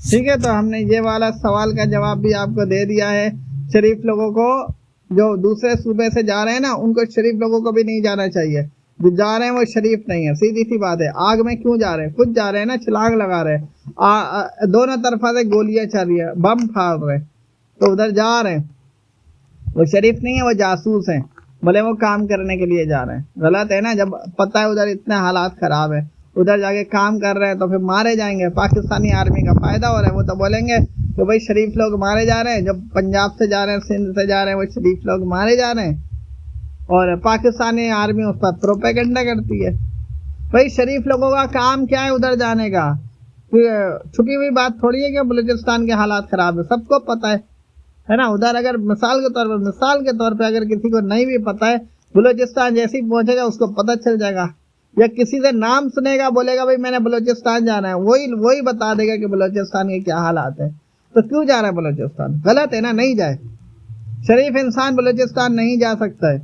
ठीक है, तो हमने ये वाला सवाल का जवाब भी आपको दे दिया है। शरीफ लोगों को, जो दूसरे सूबे से जा रहे हैं ना, उनको शरीफ लोगों को भी नहीं जाना चाहिए। जो जा रहे हैं वो शरीफ नहीं है, सीधी सी बात है। आग में क्यों जा रहे हैं? खुद जा रहे हैं ना, छलांग लगा रहे हैं, दोनों तरफा से गोलियां चल रही है, बम फाड़ रहे हैं, तो उधर जा रहे हैं। वो शरीफ नहीं है, वो जासूस हैं। भले वो काम करने के लिए जा रहे हैं, गलत है ना। जब पता है उधर इतने हालात खराब है, उधर जाके काम कर रहे हैं तो फिर मारे जाएंगे। पाकिस्तानी आर्मी का फायदा हो रहा है, वो तो बोलेंगे तो भाई शरीफ लोग मारे जा रहे हैं। जब पंजाब से जा रहे हैं, सिंध से जा रहे हैं, वो शरीफ लोग मारे जा रहे हैं, और पाकिस्तानी आर्मी उस पर प्रोपेगेंडा करती है। भाई शरीफ लोगों का काम क्या है उधर जाने का? छुपी हुई बात थोड़ी है कि बलूचिस्तान के हालात खराब है, सबको पता है ना। उधर अगर मिसाल के तौर पर अगर किसी को नहीं भी पता है, बलूचिस्तान जैसे ही पहुंचेगा उसको पता चल जाएगा, या किसी से नाम सुनेगा, बोलेगा भाई मैंने बलूचिस्तान जाना है, वही बता देगा कि बलूचिस्तान के क्या हालात है। तो क्यों जा रहा है बलूचिस्तान? गलत है ना, नहीं जाए। शरीफ इंसान बलूचिस्तान नहीं जा सकता है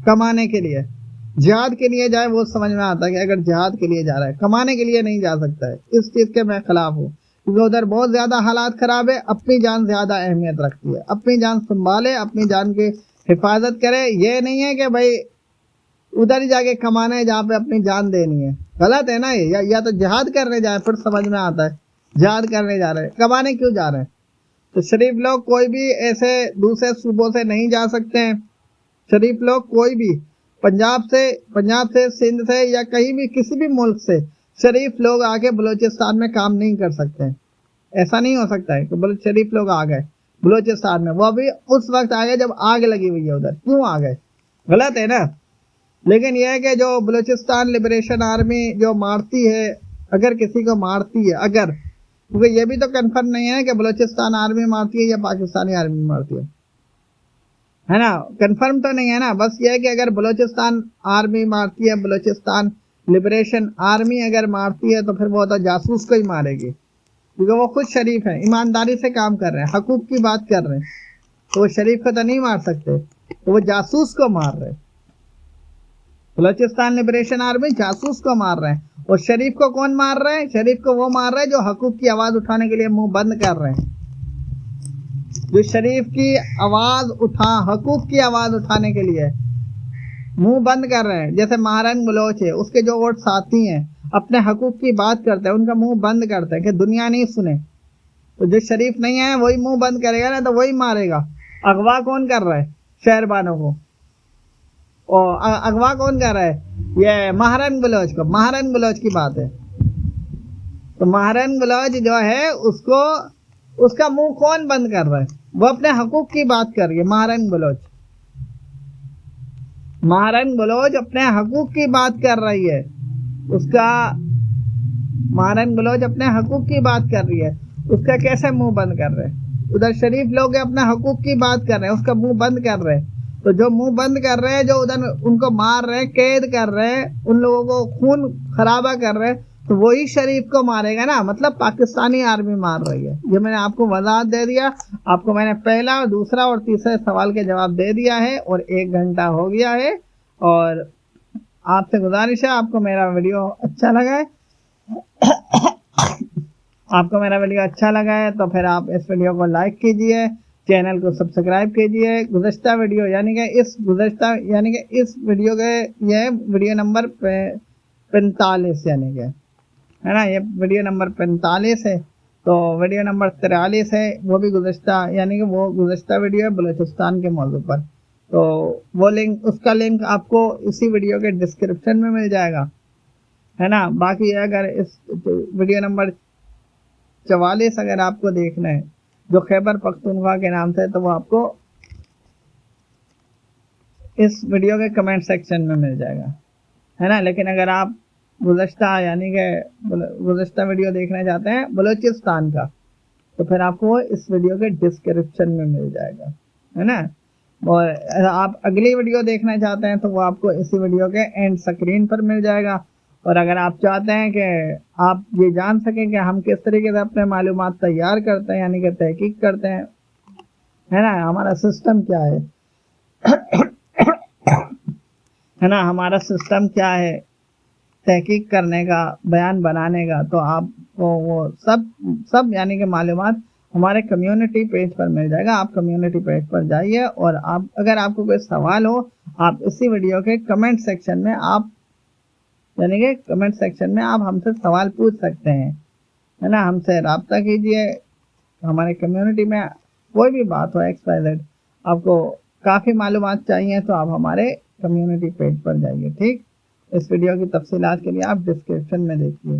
कमाने के लिए। जिहाद के लिए जाए वो समझ में आता है कि अगर जिहाद के लिए जा रहा है, कमाने के लिए नहीं जा सकता है। इस चीज के मैं खिलाफ हूँ, क्योंकि उधर बहुत ज्यादा हालात खराब है। अपनी जान ज्यादा अहमियत रखती है, अपनी जान संभाले, अपनी जान की हिफाजत करे। ये नहीं है कि भाई उधर ही जाके कमाना है जहाँ पे अपनी जान देनी है। गलत है ना ये। या तो जिहाद करने जाए, फिर समझ में आता है। जिहाद करने जा रहे हैं, कमाने क्यों जा रहे हैं? तो शरीफ लोग कोई भी ऐसे दूसरे सूबों से नहीं जा सकते हैं। शरीफ लोग कोई भी पंजाब से सिंध से या कहीं भी किसी भी मुल्क से शरीफ लोग आके बलूचिस्तान में काम नहीं कर सकते हैं। ऐसा नहीं हो सकता है कि शरीफ लोग आ गए बलूचिस्तान में। वो भी उस वक्त आ गए जब आग लगी हुई है उधर। क्यों आ गए? गलत है ना। लेकिन यह है कि जो बलूचिस्तान लिबरेशन आर्मी जो मारती है, अगर किसी को मारती है, अगर, क्योंकि ये भी तो कंफर्म नहीं है कि बलूचिस्तान आर्मी मारती है या पाकिस्तानी आर्मी मारती है ना। कंफर्म तो नहीं है ना। बस ये है कि अगर बलूचिस्तान आर्मी मारती है, बलूचिस्तान लिबरेशन आर्मी अगर मारती है, तो फिर वो तो जासूस को ही मारेगी, क्योंकि वो खुद शरीफ है, ईमानदारी से काम कर रहे हैं, हकूक की बात कर रहे हैं। तो वो शरीफ को तो नहीं मार सकते, तो वो जासूस को मार रहे हैं। बलूचिस्तान लिबरेशन आर्मी जासूस को मार रहे हैं। और शरीफ को कौन मार रहे हैं? शरीफ को वो मार रहे हैं जो हकूक की आवाज उठाने के लिए मुंह बंद कर रहे हैं, जो शरीफ की आवाज हकूक की आवाज उठाने के लिए मुंह बंद कर रहे हैं। जैसे महारंग बलोच है, उसके जो वोट साथी हैं, अपने हकूक की बात करते हैं, उनका मुंह बंद करते हैं कि दुनिया नहीं सुने। तो जो शरीफ नहीं है वही मुंह बंद करेगा ना, तो वही मारेगा। अगवा कौन कर रहा है? शहरबानों को। और अगवा कौन कर रहा है? ये महारंग बलोच को। महारंग बलोच की बात है। तो महारंग बलोच जो है उसका मुंह कौन बंद कर रहा है? वो अपने हकूक की बात कर रही है। महारंग बलोच अपने हकूक की बात कर रही है। महारंग बलोच अपने हकूक की बात कर रही है, उसका कैसे मुंह बंद कर रहे हैं? उधर शरीफ लोग अपने हकूक की बात कर रहे हैं, उसका मुंह बंद कर रहे हैं। तो जो मुंह बंद कर रहे हैं, जो उधर उनको मार रहे हैं, कैद कर रहे हैं, उन लोगों को खून खराबा कर रहे हैं, तो वही शरीफ को मारेगा ना। मतलब पाकिस्तानी आर्मी मार रही है। ये मैंने आपको वजाहत दे दिया। आपको मैंने पहला, दूसरा और तीसरे सवाल के जवाब दे दिया है, और 1 घंटा हो गया है। और आपसे गुजारिश है, आपको मेरा वीडियो अच्छा लगा है आपको मेरा वीडियो अच्छा लगा है तो फिर आप इस वीडियो को लाइक कीजिए, चैनल को सब्सक्राइब कीजिए। गुज़श्ता वीडियो यानी कि इस वीडियो के, ये वीडियो नंबर 45 यानी कि, है ना, ये वीडियो नंबर 45 है। तो वीडियो नंबर 43 है, वो भी गुज़श्ता, यानी कि वो गुज़श्ता वीडियो है बलूचिस्तान के मौजू पर। तो वो लिंक, उसका लिंक आपको इसी वीडियो के डिस्क्रिप्शन में मिल जाएगा, है ना। बाकी अगर इस वीडियो नंबर 44 अगर आपको देखना है, जो खैबर पख्तूनख्वा के नाम से, तो वो आपको इस वीडियो के कमेंट सेक्शन में मिल जाएगा, है ना। लेकिन अगर आप गुज़श्ता यानी कि गुज़श्ता वीडियो देखना चाहते हैं बलूचिस्तान का, तो फिर आपको इस वीडियो के डिस्क्रिप्शन में मिल जाएगा, है ना। और आप अगली वीडियो देखना चाहते हैं तो वो आपको इसी वीडियो के एंड स्क्रीन पर मिल जाएगा। और अगर आप चाहते हैं कि आप ये जान सकें कि हम किस तरीके से अपने मालूमात तैयार करते हैं यानी कि तहकीक करते हैं, है ना, हमारा सिस्टम क्या है ना, हमारा सिस्टम क्या है तहकीक करने का, बयान बनाने का, तो आपको वो सब यानी कि मालूमात हमारे कम्युनिटी पेज पर मिल जाएगा। आप कम्युनिटी पेज पर जाइए और आप अगर आपको कोई सवाल हो आप इसी वीडियो के कमेंट सेक्शन में आप हमसे सवाल पूछ सकते हैं, है ना, हमसे रब्ता कीजिए। हमारे कम्युनिटी में कोई भी बात हो XYZ, आपको काफ़ी मालूमात चाहिए तो आप हमारे कम्युनिटी पेज पर जाइए। ठीक, इस वीडियो की तफसीलात के लिए आप डिस्क्रिप्शन में देखिए,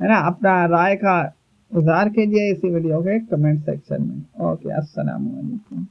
है ना, अपना राय का इजहार कीजिए इसी वीडियो के कमेंट सेक्शन में। ओके, अस्सलाम वालेकुम।